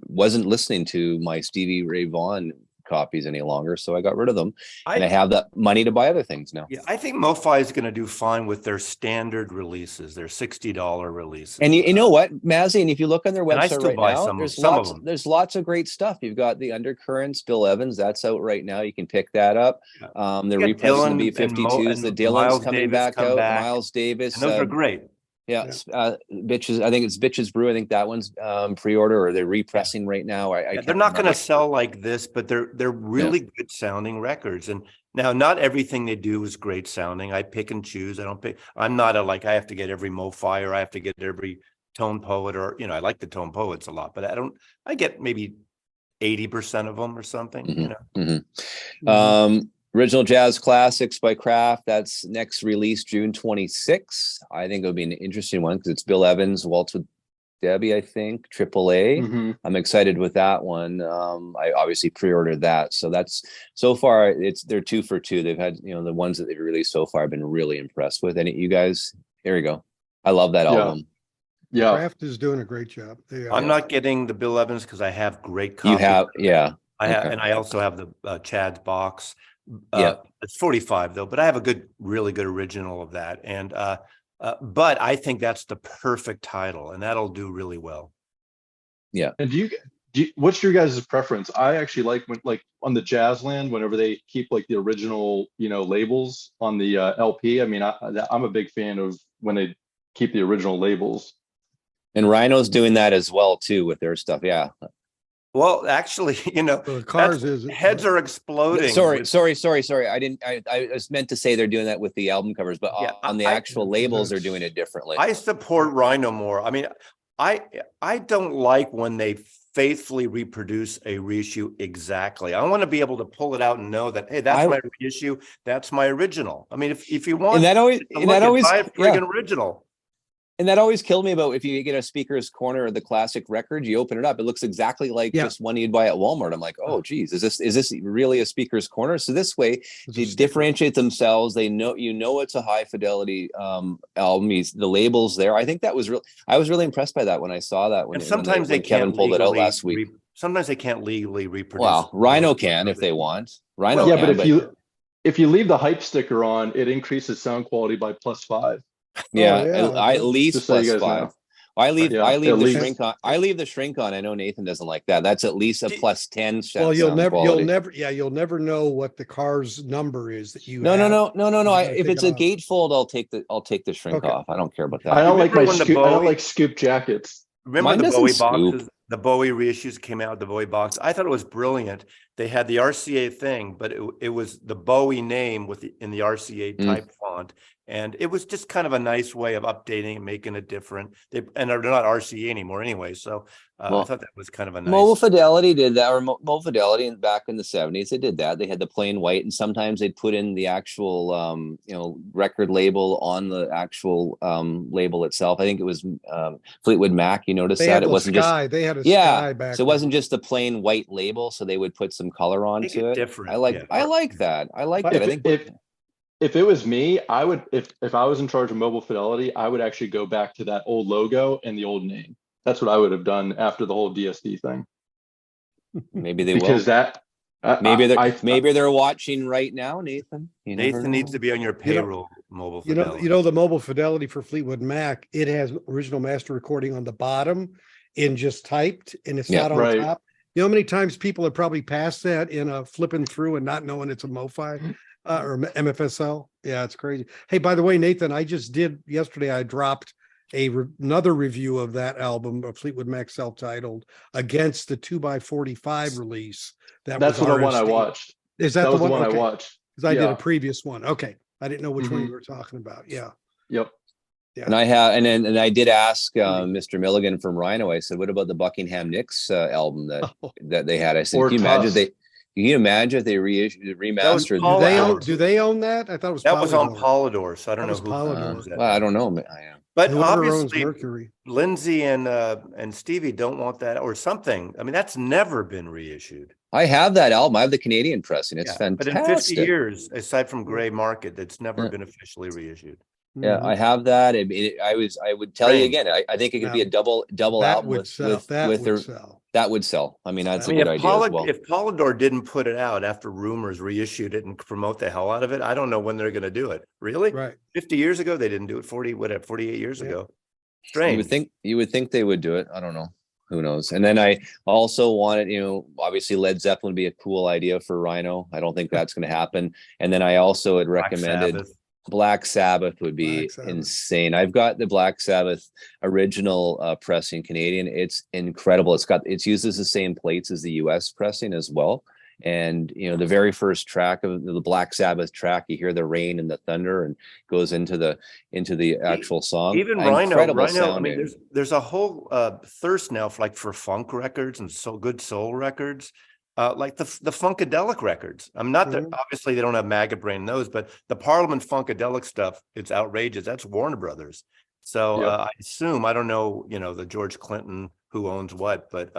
A: wasn't listening to my Stevie Ray Vaughan copies any longer. So I got rid of them, and I have that money to buy other things now.
C: Yeah, I think MoFi is going to do fine with their standard releases, their $60 releases.
A: And you know what, Mazzy, and if you look on their
C: And I
A: website
C: still
A: right
C: buy
A: now,
C: some
A: there's
C: of
A: lots
C: them.
A: there's lots of great stuff. You've got the Undercurrents, Bill Evans, that's out right now. You can pick that up. They're
C: You got
A: repressing the
C: Dylan and
A: B-52s. The
C: and
A: Dylan's
C: Miles
A: coming
C: Davis
A: back
C: come
A: out.
C: back,
A: Miles Davis.
C: and those are great.
A: Yeah, Bitches. I think it's Bitches Brew. I think that one's pre-order, or they're repressing right now. I
C: Yeah,
A: can't
C: they're not going to
A: remember.
C: sell like this, but they're really good sounding records. And now, not everything they do is great sounding. I pick and choose. I don't pick. I'm not a like I have to get every MoFi or I have to get every Tone Poet, or you know, I like the Tone Poets a lot, but I don't. I get maybe 80% of them or something. You know.
A: Original Jazz Classics by Kraft. That's next release June 26th. I think it'll be an interesting one because it's Bill Evans, Waltz with Debbie, I think, AAA. I'm excited with that one. I obviously pre-ordered that. So that's so far they're 2 for 2. They've had, you know, the ones that they've released so far I've been really impressed with. And you guys, there you go. I love that album.
D: Yeah.
B: Kraft is doing a great job.
C: I'm not getting the Bill Evans because I have great copies.
A: You have, yeah.
C: I have, and I also have the Chad's box.
A: Yeah,
C: it's 45 though, but I have a really good original of that. And but I think that's the perfect title, and that'll do really well.
A: Yeah.
D: And do you what's your guys' preference? I actually like when, like on the Jazzland, whenever they keep like the original, you know, labels on the LP. I mean, I'm a big fan of when they keep the original labels.
A: And Rhino's doing that as well too with their stuff. Yeah.
C: Well, actually, you know,
B: The cars
C: heads are exploding.
A: Sorry. I was meant to say they're doing that with the album covers, but on the actual labels, they're doing it differently.
C: I support Rhino more. I mean, I don't like when they faithfully reproduce a reissue exactly. I want to be able to pull it out and know that, hey, that's my reissue, that's my original. I mean, if you want,
A: buy a friggin'
C: original.
A: And that always killed me about if you get a Speaker's Corner of the classic record, you open it up, it looks exactly like just one you'd buy at Walmart. I'm like, oh geez, is this really a Speaker's Corner? So this way they differentiate themselves. They know, it's a high fidelity album. The labels there. I think that was real. I was really impressed by that when I saw that when Kevin pulled it out last week.
C: Sometimes they can't legally reproduce.
A: Well, Rhino can if they want. Rhino
D: yeah,
A: can,
D: but if you leave the hype sticker on, it increases sound quality by +5.
A: Yeah, at least +5. I leave the shrink on. I leave the shrink on. I know Nathan doesn't like that. That's at least a +10.
B: Well, you'll never know what the car's number is that you.
A: No. If it's a gatefold, I'll take the shrink off. I don't care about that.
D: I don't like scoop jackets.
C: Remember the Bowie boxes? The Bowie reissues came out with the Bowie box. I thought it was brilliant. They had the RCA thing, but it was the Bowie name in the RCA type font. And it was just kind of a nice way of updating and making it different. They're not RCA anymore anyway. So I thought that was kind of a nice.
A: Mobile Fidelity did that, or Mobile Fidelity back in the 70s, they did that. They had the plain white, and sometimes they'd put in the actual, record label on the actual label itself. I think it was Fleetwood Mac. You noticed that it wasn't
B: Sky. They had a Sky back.
A: So it wasn't just the plain white label. So they would put some color onto it.
C: Different.
A: I like that. I like that. I think.
D: If it was me, I would, if I was in charge of Mobile Fidelity, I would actually go back to that old logo and the old name. That's what I would have done after the whole DSD thing.
A: Maybe they
D: because
A: will. Maybe they're watching right now, Nathan.
C: Nathan needs to be on your payroll. Mobile Fidelity.
B: The Mobile Fidelity for Fleetwood Mac. It has original master recording on the bottom, and just typed, and it's not on top. You know how many times people have probably passed that in flipping through and not knowing it's a MoFi. Or MFSL. Yeah, it's crazy. Hey, by the way, Nathan, I just did yesterday. I dropped another review of that album of Fleetwood Mac self-titled against the 2x45 release.
D: That's the one I watched.
B: Is that
D: That
B: the
D: was the
B: one?
D: one I
B: Okay.
D: watched.
B: Because I did
D: Yeah.
B: a previous one. Okay. I didn't know which one
D: Mhm.
B: you were talking about. Yeah.
D: Yep.
B: Yeah.
A: And I did ask Mr. Milligan from Rhino. I said, "What about the Buckingham Nicks album that they had?" I said,
D: Or
A: "Can you imagine
D: Tusk.
A: if they
C: That was
A: remastered?"
C: Paul Allen.
B: Do they own that? I thought it was
C: That was on
B: Polydor.
C: Polydor, so I don't
B: That
C: know
B: was
C: who
B: Polydor.
C: owns that
A: Well, I
C: now.
A: don't know.
C: But
B: Whoever owns
C: obviously,
B: Mercury.
C: Lindsay and Stevie don't want that or something. I mean, that's never been reissued.
A: I have that album. I have the Canadian pressing. It's
C: Yeah, but in 50
A: fantastic.
C: years, aside from Gray Market, that's never been officially reissued.
A: Yeah,
B: Mhm.
A: I have that. I would tell you
C: Strange.
A: again. I think it could be a
B: Now,
A: double
B: that
A: album
B: would
A: with
B: sell. That
A: with
B: would
A: their
B: sell.
A: that would sell. I mean, that's
B: I
A: a
B: mean,
A: good idea as well.
C: If Polydor didn't put it out after Rumors reissued it and promote the hell out of it, I don't know when they're going to do it. Really?
B: Right.
C: 50 years ago, they didn't do it. 48 years
B: Yeah.
C: ago.
A: You
C: Strange.
A: would think they would do it. I don't know. Who knows? And then I also wanted, obviously Led Zeppelin would be a cool idea for Rhino. I don't think that's going to happen. And then I also had
C: Black
A: recommended
C: Sabbath.
A: Black Sabbath would be
B: Black Sabbath.
A: insane. I've got the Black Sabbath original pressing Canadian. It's incredible. It uses the same plates as the US pressing as well. And the very first track of the Black Sabbath track, you hear the rain and the thunder, and goes into the actual song.
C: Even Rhino, I
A: sounding.
C: mean, there's a whole thirst now for funk records and good soul records, like the Funkadelic records. I'm not that obviously they don't have maggot brain in those, but the Parliament Funkadelic stuff, it's outrageous. That's Warner Brothers. So
D: Yep.
C: I assume, I don't know, the George Clinton who owns what, but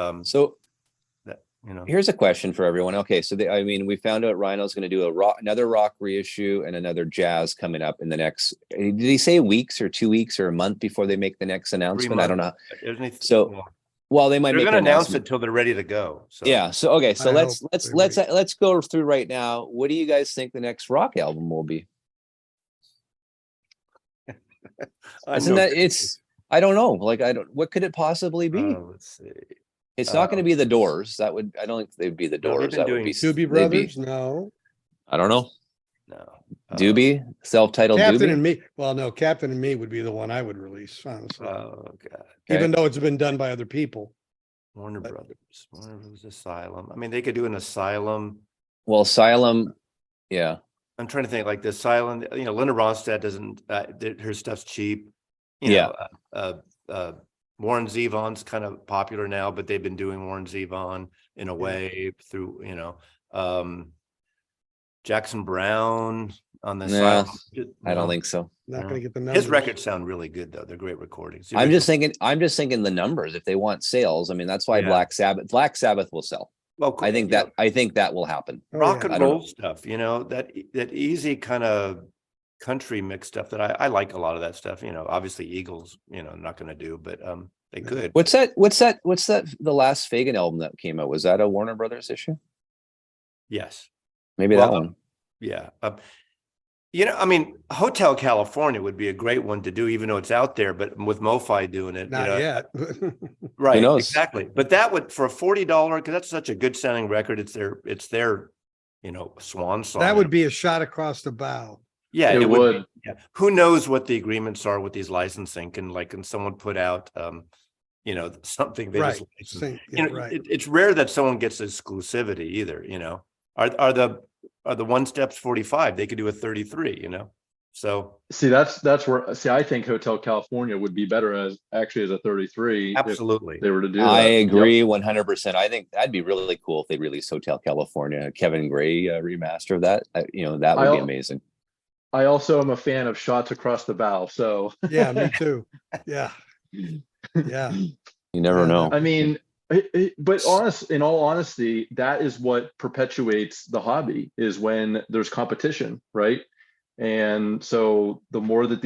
A: here's a question for everyone. Okay, so we found out Rhino's going to do another rock reissue and another jazz coming up in the next. Did he say weeks or 2 weeks or a month before they make the next announcement? I don't know. So, well, they might.
C: They're
A: make
C: going to
A: an
C: announce
A: announcement
C: it till they're ready to go. So.
A: Yeah. So okay. So
B: I
A: let's go through right now. What do you guys think the next rock album will be? Isn't that it's? I don't know. Like what could it possibly be?
C: Let's see.
A: It's not going to be the Doors. I don't think they'd be the Doors. That would be
B: Doobie Brothers. No.
A: I don't know.
C: No.
A: Doobie, self-titled
B: Captain
A: Doobie.
B: and Me. Well, no, Captain and Me would be the one I would release, honestly.
C: Oh God.
B: Even though it's been done by other people.
C: Warner Brothers, Asylum. I mean, they could do an Asylum.
A: Well, Asylum, yeah.
C: I'm trying to think like the Asylum. Linda Ronstadt doesn't. Her stuff's cheap. Warren Zevon's kind of popular now, but they've been doing Warren Zevon in a way through Jackson Brown on the Asylum.
A: I don't think so.
B: Not going to get the numbers.
C: His records sound really good though. They're great recordings.
A: I'm just thinking the numbers. If they want sales, I mean, that's why Black Sabbath will sell.
C: Well,
A: I think that will happen.
C: Rock and roll stuff, that easy kind of country mix stuff that I like a lot of that stuff. Obviously Eagles, not going to do, but they could.
A: What's that? The last Fagan album that came out, was that a Warner Brothers issue?
C: Yes,
A: maybe that one.
C: Yeah. I mean, Hotel California would be a great one to do, even though it's out there, but with MoFi doing it.
B: Not yet.
C: Right.
A: Who knows?
C: Exactly. But that would, for a $40, because that's such a good sounding record, it's their swan song.
B: That would be a shot across the bow.
C: Yeah,
D: it would.
C: Yeah. Who knows what the agreements are with these licensing? Can someone put out, something they just license? It's rare that someone gets exclusivity either. Are the One Steps 45? They could do a 33. So
D: that's where I think Hotel California would be better as a 33.
C: Absolutely,
D: if they were to do that.
A: I agree 100%. I think that'd be really cool if they released Hotel California, Kevin Gray remaster of that. That would be amazing.
D: I also am a fan of Shots Across the Bow. So
B: yeah, me too. Yeah. Yeah.
A: You never know.
D: I mean, but in all honesty, that is what perpetuates the hobby, is when there's competition, right? And so the more that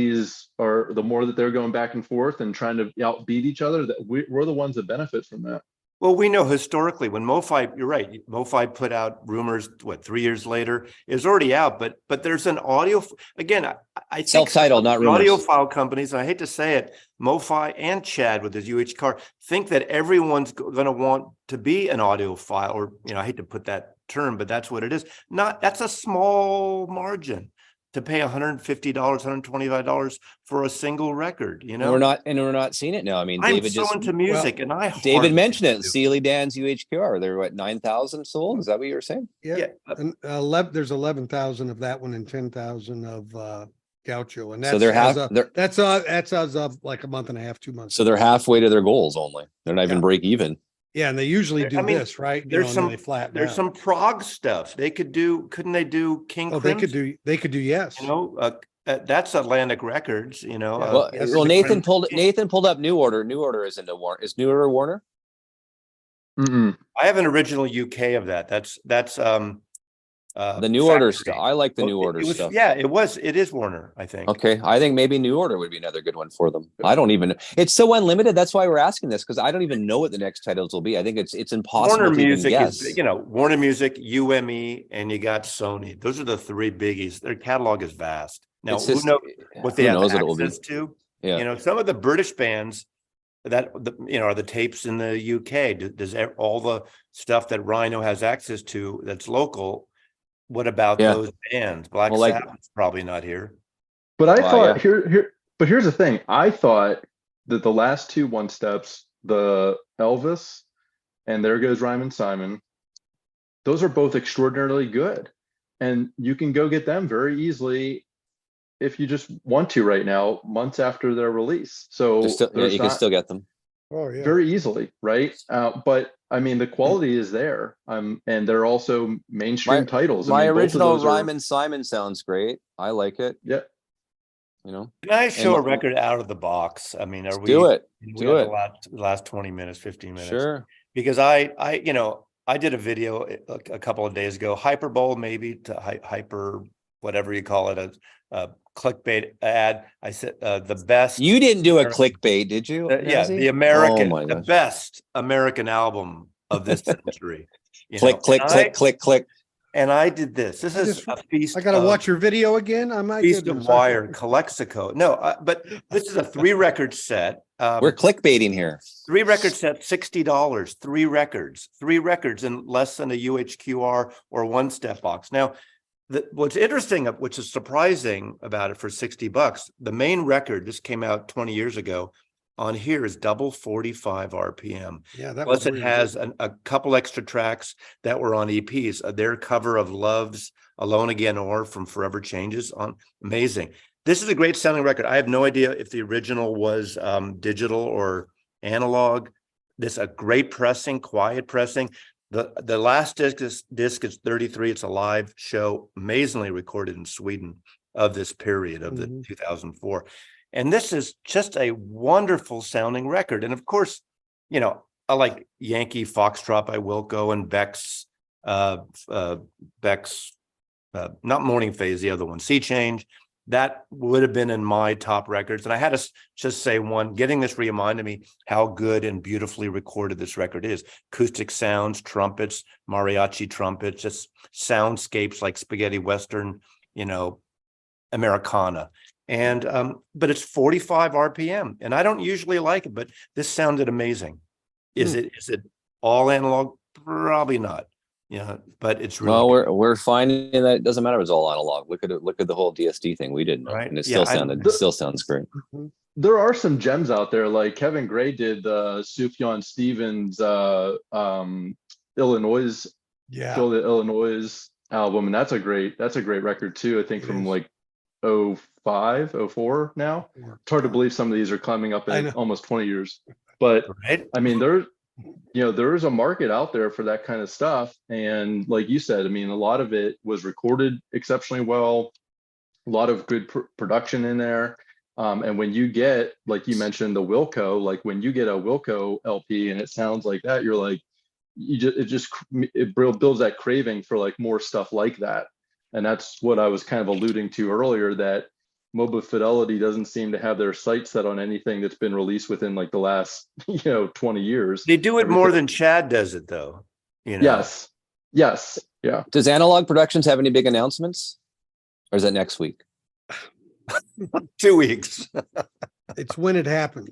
D: they're going back and forth and trying to outbeat each other, that we're the ones that benefit from that.
C: Well, we know historically when MoFi, you're right, MoFi put out Rumors, 3 years later, is already out, but there's an audio, again, I think
A: self-titled, not Rumors.
C: Audiophile companies, and I hate to say it, MoFi and Chad with his UH car, think that everyone's going to want to be an audiophile, or, I hate to put that term, but that's what it is. That's a small margin. to pay $150, $125 for a single record, you
A: And
C: know?
A: we're not seeing it now. I mean,
C: I'm
A: David
C: so
A: just
C: into music and I
A: David
C: hardly
A: mentioned it.
C: do.
A: Sealy Dan's UHQR. They're what, 9,000 sold? Is that what you were saying?
B: Yeah,
C: Yeah.
B: and there's 11,000 of that one and 10,000 of Gaucho, and
A: So
B: that's
A: they're
B: as
A: half.
B: of, that's as of like a month and a half, 2 months.
A: So they're halfway to their goals only. They're not even
B: Yeah.
A: break even.
B: Yeah, and they usually do
C: I mean,
B: this, right? You
C: there's
B: know, and
C: some-
B: then they flatten
C: There's
B: out.
C: some prog stuff they could do. Couldn't they do King
B: Oh,
C: Crimson?
B: they could do yes.
C: You know, that's Atlantic Records, you know.
B: Yeah.
A: Well,
B: yes,
A: well,
B: the
A: Nathan
C: Crimson.
A: pulled up New Order. New Order is into Warner. Is New Order Warner?
D: Mm-mm.
C: I have an original UK of that. That's
A: The New Order
C: Factory.
A: stuff. I like the
C: Oh,
A: New Order
C: it was,
A: stuff.
C: yeah, it is Warner, I think.
A: Okay, I think maybe New Order would be another good one for them. I don't even. It's so unlimited. That's why we're asking this, because I don't even know what the next titles will be. I think it's impossible
C: Warner
A: to even
C: Music
A: guess.
C: is, you know, Warner Music, UME, and you got Sony. Those are the three biggies. Their catalog is vast. Now,
A: It's
C: who
A: just-
C: knows what they
A: who
C: have
A: knows what it will be.
C: access to?
A: Yeah.
C: You know, some of the British bands that are the tapes in the UK. Does all the stuff that Rhino has access to that's local? What about
A: Yeah.
C: those bands? Black
A: Well, like-
C: Sabbath's probably not here.
D: But I
A: Wow,
D: thought
A: yeah.
D: but here's the thing. I thought that the last two one steps, the Elvis and There Goes Rhyme and Simon, those are both extraordinarily good. And you can go get them very easily if you just want to right now, months after their release. So
A: you can still get them.
B: Oh yeah.
D: very easily, right? But I mean, the quality is there. And they're also mainstream titles.
A: My
D: I mean, both of
A: original
D: those are-
A: Rhyme and Simon sounds great. I like it.
D: Yeah.
A: You know,
C: Can I show
A: And-
C: a record out of the box? I mean, are we?
A: do it.
C: We
A: Do
C: got
A: it.
C: the last 20 minutes, 15 minutes.
A: Sure.
C: Because I did a video a couple of days ago, hyperbole maybe to hyper, whatever you call it, a clickbait ad. I said the best.
A: You didn't do a
C: American-
A: clickbait, did you?
C: yeah,
A: Mazzy?
C: the American,
A: Oh my
C: the
A: gosh.
C: best American album of this century. You
A: Click,
C: know,
A: click,
C: and
A: click, click, click.
C: And I did this. This
B: I
C: is
B: just-
C: a feast.
B: I gotta
C: of-
B: watch your video again. I might
C: Feast of Wire, Calexico. No, but this is a 3-record set.
A: We're clickbaiting here.
C: 3-record set, $60. 3 records in less than a UHQR or one-step box. Now, what's interesting, which is surprising about it for $60, the main record, this came out 20 years ago, on here is double 45 RPM.
B: Yeah, that
C: Plus,
B: was
C: it
B: weird.
C: has a couple extra tracks that were on EPs. Their cover of Love's Alone Again or from Forever Changes on amazing. This is a great sounding record. I have no idea if the original was digital or analog. This a great pressing, quiet pressing. The last disc is 33. It's a live show, amazingly recorded in Sweden of this period of the 2004. And this is just a wonderful sounding record. And of course, you know, I like Yankee Foxtrot by Wilco and Beck's not Morning Phase, the other one, Sea Change. That would have been in my top records. And I had to just say one, getting this reminded me how good and beautifully recorded this record is. Acoustic sounds, trumpets, mariachi trumpets, just soundscapes like spaghetti Western, you know, Americana. And but it's 45 RPM. And I don't usually like it, but this sounded amazing. Is it all analog? Probably not. Yeah, but it's really
A: Well, we're finding that it doesn't matter if it's all analog. Look at the whole DSD thing. We didn't know,
C: Right.
A: and it
C: Yeah,
A: still sounds great.
D: There are some gems out there, like Kevin Gray did the Sufjan Stevens Illinois,
B: Yeah.
D: Phil the Illinois album, and that's a great record too. I think
B: It
D: from
B: is.
D: like 05, 04 now. It's hard to believe some of these are climbing up
B: I
D: in
B: know.
D: almost 20 years. But
C: right.
D: I mean, there is a market out there for that kind of stuff. And like you said, I mean, a lot of it was recorded exceptionally well, a lot of good production in there. And when you get, like you mentioned, the Wilco, like when you get a Wilco LP and it sounds like that, you're like, it builds that craving for like more stuff like that. And that's what I was kind of alluding to earlier, that Mobile Fidelity doesn't seem to have their sights set on anything that's been released within like the last 20 years.
C: They do it more than Chad does it, though. You know?
D: Yes. Yeah.
A: Does Analog Productions have any big announcements, or is that next week?
C: 2 weeks.
B: It's when it happens.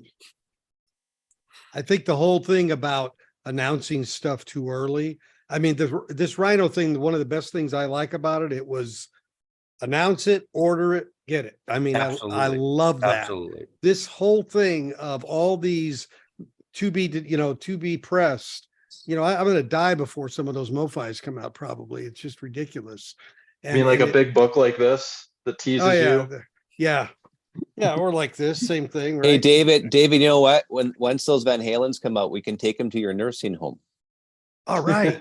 B: I think the whole thing about announcing stuff too early. I mean, this Rhino thing, one of the best things I like about it, it was Announce it, order it, get it. I mean, I
C: Absolutely.
B: love that.
C: Absolutely.
B: This whole thing of all these to be pressed, I'm going to die before some of those MoFis come out. Probably. It's just ridiculous.
D: I mean, like a big book like this that teases you.
B: Yeah. Or like this, same thing. Right?
A: Hey, David, you know what? Once those Van Halens come out, we can take them to your nursing home.
B: All right.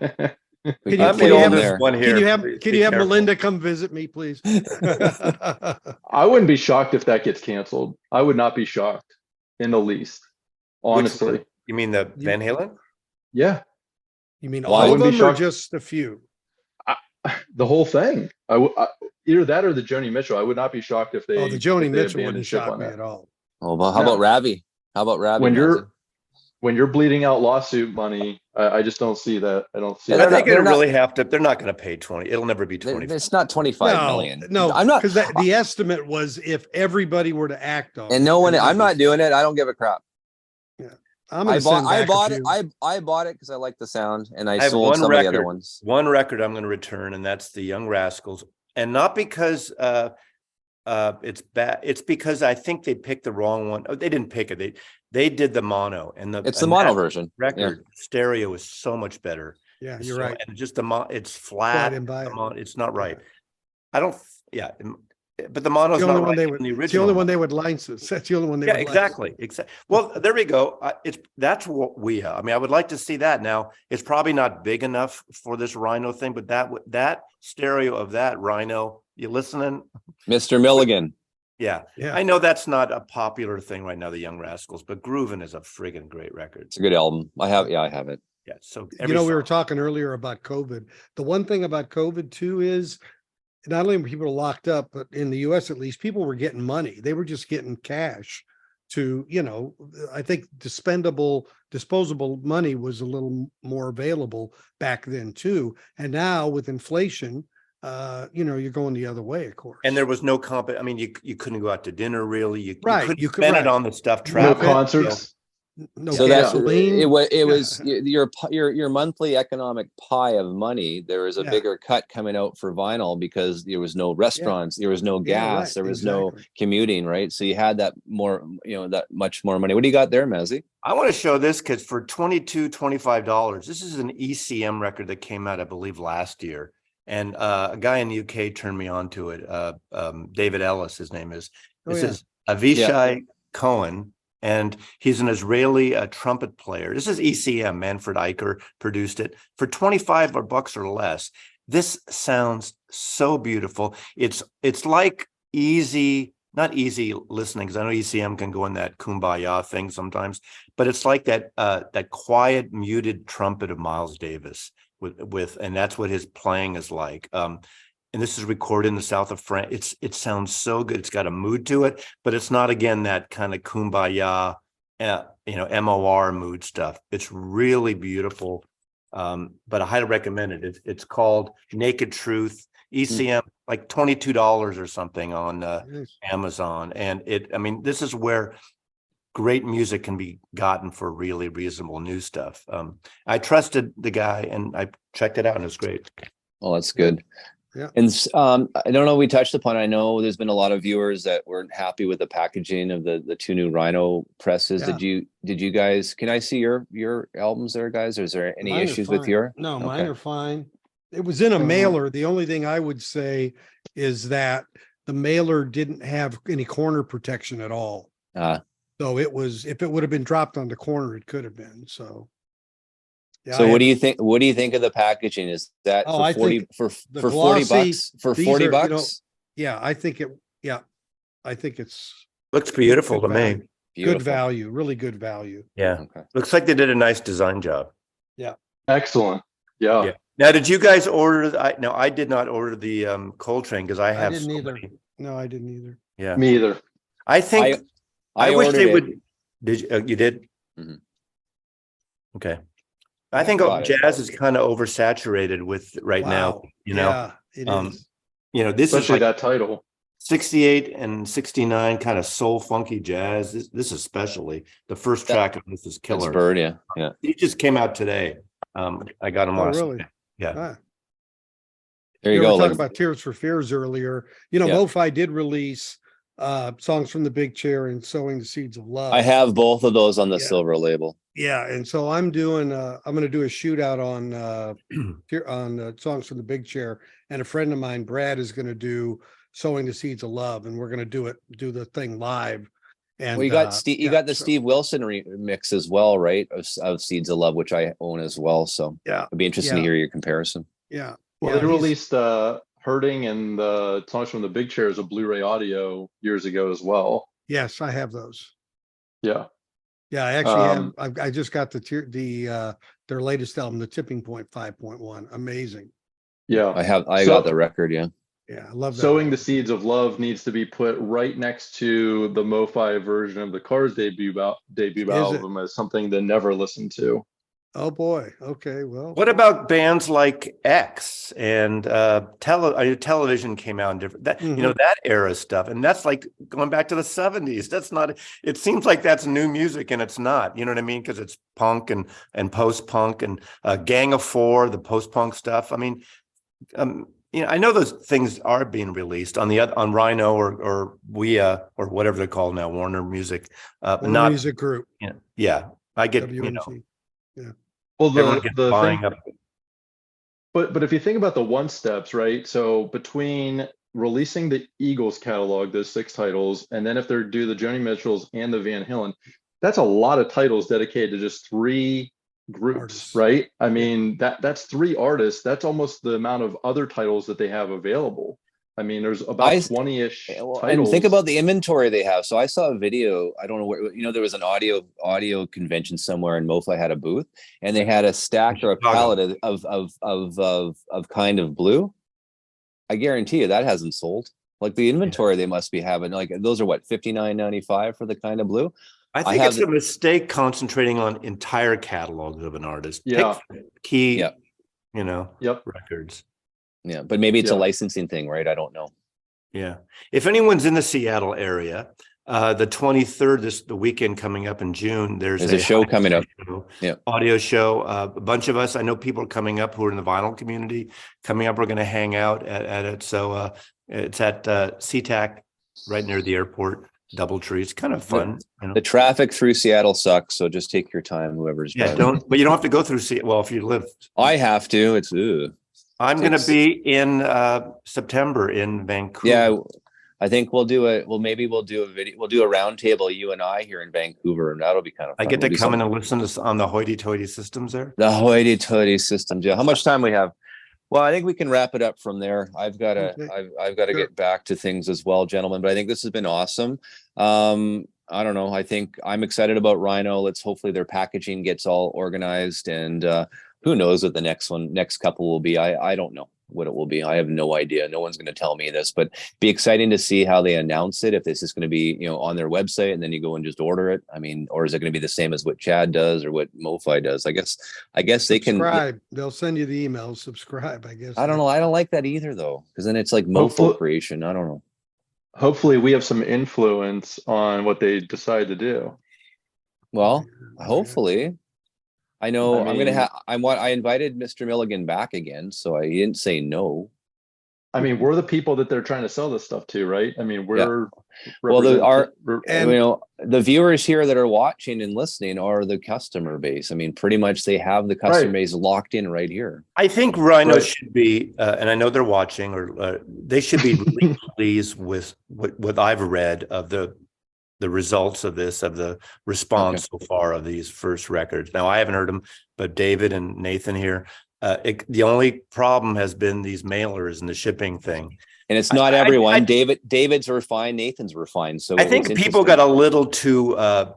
A: We
C: I'm
A: play
C: the
A: them
C: oldest
A: there.
C: one here.
B: Can you have Melinda come visit me, please?
D: I wouldn't be shocked if that gets canceled. I would not be shocked in the least. Honestly.
C: You mean the Van Halen?
D: Yeah.
B: You mean
D: Well, I
B: all of
D: wouldn't be
B: them or
D: shocked.
B: just a few?
D: The whole thing. Either that or the Joni Mitchell. I would not be shocked if they.
B: Oh, the Joni
D: if they
B: Mitchell
D: abandoned
B: wouldn't
D: ship
B: shock
D: on
B: me
D: that.
B: at all.
A: Oh, well, how about Ravi?
D: When you're bleeding out lawsuit money, I just don't see that. I don't see.
A: Yeah,
C: I think it'll
A: they're not-
C: really have to. They're not going to pay 20. It'll never be 20.
A: It's not 25 million.
B: No,
A: I'm not.
B: because the estimate was if everybody were to act on it.
A: And no one.
B: then it
A: I'm
B: would
A: not doing it. I don't give a crap.
B: I'm
A: I
B: gonna send back
A: bought
B: a
A: it.
B: few.
A: I bought it because I like the sound, and I
C: I have
A: sold
C: one
A: some of the
C: record.
A: other ones.
C: One record I'm going to return, and that's the Young Rascals. And not because it's bad. It's because I think they picked the wrong one. Oh, they didn't pick it. They did the mono, and
A: It's the mono version.
C: record stereo is so much better.
B: Yeah, you're right.
C: And just it's
B: That's why I
C: flat.
B: didn't buy it.
C: It's not right. I don't. Yeah, but the mono's
B: The
C: not
B: only one
C: right
B: they
C: in
B: would.
C: the
B: It's the
C: original.
B: only one they would license. That's the only one they
C: Yeah,
B: would
C: exactly. Well, there we go. That's what we. I mean, I would like to see that. Now, it's probably not big enough for this Rhino thing, but that stereo of that Rhino, you listening,
A: Mr. Milligan.
C: Yeah.
B: Yeah.
C: I know that's not a popular thing right now, the Young Rascals, but Groovin' is a friggin' great record.
A: It's a good album. I have it.
C: Yeah. So
B: We were talking earlier about COVID. The one thing about COVID too is not only were people locked up, but in the US at least, people were getting money. They were just getting cash to, I think disposable money was a little more available back then too. And now with inflation, you're going the other way, of course.
C: And there was no I mean, you couldn't go out to dinner really. You couldn't
B: You could
C: spend it on the stuff.
D: No
C: Travel.
D: concerts.
B: No
A: So that's
B: gasoline.
A: it was your monthly economic pie of money. There was a bigger cut coming out for vinyl because there was no restaurants, there was no gas,
B: right,
A: there was no commuting, right? So you had that more, that much more money. What do you got there, Mazzy?
C: I want to show this because for $25, this is an ECM record that came out, I believe, last year. And a guy in the UK turned me on to it. David Ellis, his name is. This is Avishai Cohen, and he's an Israeli trumpet player. This is ECM. Manfred Eicher produced it for $25 or less. This sounds so beautiful. It's like not easy listening, because I know ECM can go in that kumbaya thing sometimes, but it's like that quiet, muted trumpet of Miles Davis. And that's what his playing is like. And this is recorded in the south of France. It sounds so good. It's got a mood to it, but it's not, again, that kind of kumbaya, MOR mood stuff. It's really beautiful. But I highly recommend it. It's called Naked Truth, ECM, like $22 or something on Amazon. And this is where great music can be gotten for really reasonable new stuff. I trusted the guy and I checked it out and it was great.
A: Oh, that's good.
B: Yeah.
A: And I don't know, we touched upon, I know there's been a lot of viewers that weren't happy with the packaging of the two new Rhino presses.
B: Yeah.
A: Did you guys, can I see your albums there, guys? Or is there any
B: Mine are
A: issues with
B: fine.
A: your?
B: No,
A: Okay.
B: mine are fine. It was in a mailer. The only thing I would say is that the mailer didn't have any corner protection at all. So it was, if it would have been dropped on the corner, it could have been. So. Yeah,
A: So what do you think? What do you think of the packaging? Is that
B: I
A: for 40
B: think
A: for
B: the
A: 40
B: glossy,
A: bucks? For
B: these
A: 40
B: are,
A: bucks?
B: yeah, I think it's
C: Looks beautiful to me.
A: Beautiful.
B: good value, really good value.
C: Yeah.
A: Okay.
C: Looks like they did a nice design job.
D: Excellent. Yeah.
C: Now, did you guys order? I did not order the Coltrane because I have.
B: didn't
C: so
B: either.
C: many.
B: No, I didn't either.
C: Yeah.
D: Me either.
C: I think I wish
A: ordered
C: they
A: it.
C: would. Did you? You did?
A: Mhm.
C: Okay. I think
A: Got it.
C: jazz is kind of oversaturated with right now.
B: Wow.
C: You know,
B: Yeah, it is.
C: This is
D: Especially
C: like
D: that title.
C: 68 and 69 kind of soul funky jazz. This especially the first track of this is
A: It's
C: killer.
A: Bird, yeah.
C: He just came out today. I got him
B: Oh,
C: last
B: really?
C: night. Yeah.
B: Ah,
A: There you
B: We
A: go.
B: were talking
A: Like,
B: about Tears for Fears earlier. You know,
A: Yeah.
B: MoFi did release songs from the big chair and Sowing the Seeds of Love.
A: I have both of those on the
B: Yeah.
A: silver label.
B: Yeah, and so I'm going to do a shootout on songs from the big chair, and a friend of mine, Brad, is going to do Sowing the Seeds of Love, and we're going to do the thing live. And
A: Well, you got Steve, you
B: yeah,
A: got the
B: so,
A: Steve Wilson remix as well, right? Of Seeds of Love, which I own as well. So
B: yeah,
A: it'd be interesting to
B: yeah,
A: hear your comparison.
B: yeah.
D: Well,
B: Yeah,
D: they
B: he's-
D: released Hurting and the songs from the big chair as a Blu-ray audio years ago as well.
B: yes, I have those.
D: Yeah.
B: Yeah, I actually have. I just got their latest album, The Tipping Point 5.1. Amazing.
D: Yeah.
A: I got the record. Yeah.
B: Yeah, I love that.
D: Sowing the Seeds of Love needs to be put right next to the MoFi version of the Cars debut album as something to never listen to.
B: Oh boy. Okay. Well,
C: What about bands like X and television came out in different that you know that era stuff, and that's like going back to the 70s. That's not. It seems like that's new music, and it's not. You know what I mean? Because it's punk and post punk and Gang of Four, the post punk stuff. I mean, you know, I know those things are being released on Rhino or We or whatever they're called now, Warner Music.
B: Warner Music Group.
C: Yeah, I get
B: WMG.
C: you know.
B: Yeah.
D: Well,
C: Everyone gets buying up.
D: But if you think about the one steps, right? So between releasing the Eagles catalog, those 6 titles, and then if they do the Joni Mitchells and the Van Halen, that's a lot of titles dedicated to just 3 groups,
B: Artists.
D: right? I mean, that's 3 artists. That's almost the amount of other titles that they have available. I mean, there's about 20-ish titles.
A: And think about the inventory they have. So I saw a video. I don't know where, you know, there was an audio convention somewhere, and MoFi had a booth, and they had a stack or a pallet of kind of blue. I guarantee you that hasn't sold. Like the inventory they must be having. Like those are what, $59.95 for the kind of blue.
C: I think it's a mistake concentrating on entire catalogs of an artist.
D: Yeah.
C: Pick key,
A: Yeah.
C: you know, records.
A: Yeah, but maybe it's a licensing thing, right? I don't know.
C: Yeah. If anyone's in the Seattle area, the 23rd, the weekend coming up in June, there's
A: a show coming up.
C: Audio show. A bunch of us, I know people are coming up who are in the vinyl community coming up. We're going to hang out at it. So it's at SeaTac right near the airport. Doubletree. It's kind of fun. You know?
A: The traffic through Seattle sucks, so just take your time. Whoever's driving.
C: But you don't have to go through Seattle. Well, if you live,
A: I have to. It's
C: I'm going to be in September in Vancouver.
A: Yeah, I think maybe we'll do a video. We'll do a roundtable, you and I, here in Vancouver, and that'll be kind of fun.
C: I get to come in and listen to on the hoity-toity systems there.
A: The hoity-toity systems. Yeah. How much time we have? Well, I think we can wrap it up from there. I've got to get back to things as well, gentlemen. But I think this has been awesome. I don't know. I think I'm excited about Rhino. Let's hopefully their packaging gets all organized, and who knows what the next couple will be. I don't know what it will be. I have no idea. No one's going to tell me this, but be exciting to see how they announce it. If this is going to be, you know, on their website and then you go and just order it. I mean, or is it going to be the same as what Chad does or what MoFi does? I guess they can
B: subscribe. They'll send you the email. Subscribe. I guess.
A: I don't know. I don't like that either, though, because then it's like mofo creation. I don't know.
D: Hopefully we have some influence on what they decide to do.
A: Well, hopefully. I know I'm gonna have. I invited Mr. Milligan back again, so I didn't say no.
D: I mean, we're the people that they're trying to sell this stuff to, right? I mean, we're
A: the viewers here that are watching and listening are the customer base. I mean, pretty much they have the customer base locked in right here.
C: I think Rhino should be, and I know they're watching, or they should be really pleased with what I've read of the results of this, of the response so far of these first records. Now, I haven't heard them, but David and Nathan here, the only problem has been these mailers and the shipping thing.
A: And it's not everyone. David's were fine. Nathan's were fine. So
C: I think people got a little too, oh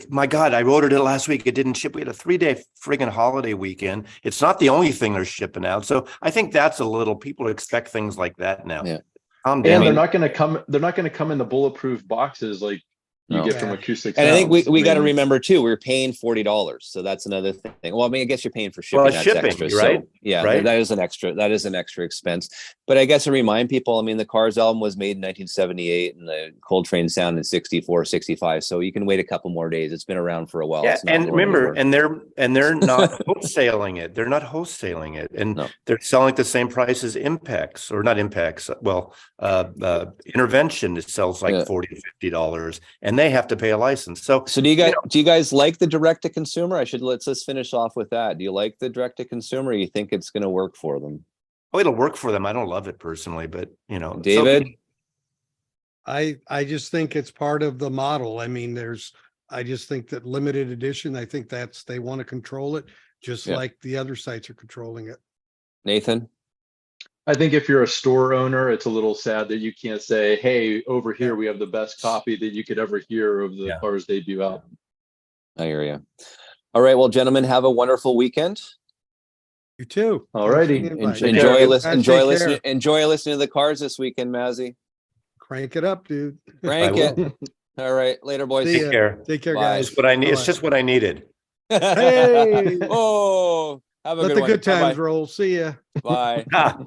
C: my God, I ordered it last week. It didn't ship. We had a 3-day friggin' holiday weekend. It's not the only thing they're shipping out. So I think that's a little, people expect things like that now.
A: Yeah.
D: And they're not going to come in the bulletproof boxes like you
A: No.
D: get from acoustic
A: And I think
D: sounds.
A: we got to
D: mean,
A: remember too, we're paying $40. So that's another thing. Well, I mean, I guess you're paying for shipping.
C: Well,
A: That's
C: shipping,
A: extra.
C: right?
A: So yeah,
C: Right.
A: that is an extra. That is an extra expense. But I guess to remind people, I mean, the Cars album was made in 1978 and the Coltrane sound in 64, 65. So you can wait a couple more days. It's been around for a while.
C: Yeah,
A: It's not
C: and
A: going
C: remember,
A: anywhere.
C: and they're not wholesaling it. They're not wholesaling it, and
A: No.
C: they're selling at the same price as Impex, or not Impex. Well, Intervention it sells like
A: Yeah.
C: $40 to $50, and they have to pay a license. So
A: So do you guys like the direct to consumer? Let's finish off with that. Do you like the direct to consumer? Or you think it's going to work for them?
C: oh, it'll work for them. I don't love it personally, but
A: David?
B: I just think it's part of the model. I mean, I just think that limited edition, I think they want to control it just
A: Yeah.
B: like the other sites are controlling it.
A: Nathan?
D: I think if you're a store owner, it's a little sad that you can't say, hey, over here, we have the best copy that you could ever hear of the Cars debut album.
A: I hear you. All right. Well, gentlemen, have a wonderful weekend.
B: You too.
D: All righty.
A: Enjoy
B: Guys, take care.
A: enjoy listening to the Cars this weekend, Mazzy.
B: Crank it up, dude.
A: Crank
C: will.
A: it. All right. Later, boys.
B: See
C: Take
B: ya.
C: care.
B: Take care,
A: Bye.
B: guys.
C: It's what I need. It's
B: Bye-bye.
C: just what I needed.
B: Hey.
A: Oh, have a
B: Let
A: good
B: the
A: one.
B: good times
A: Bye-bye.
B: roll. See ya.
A: Bye.
C: Ah.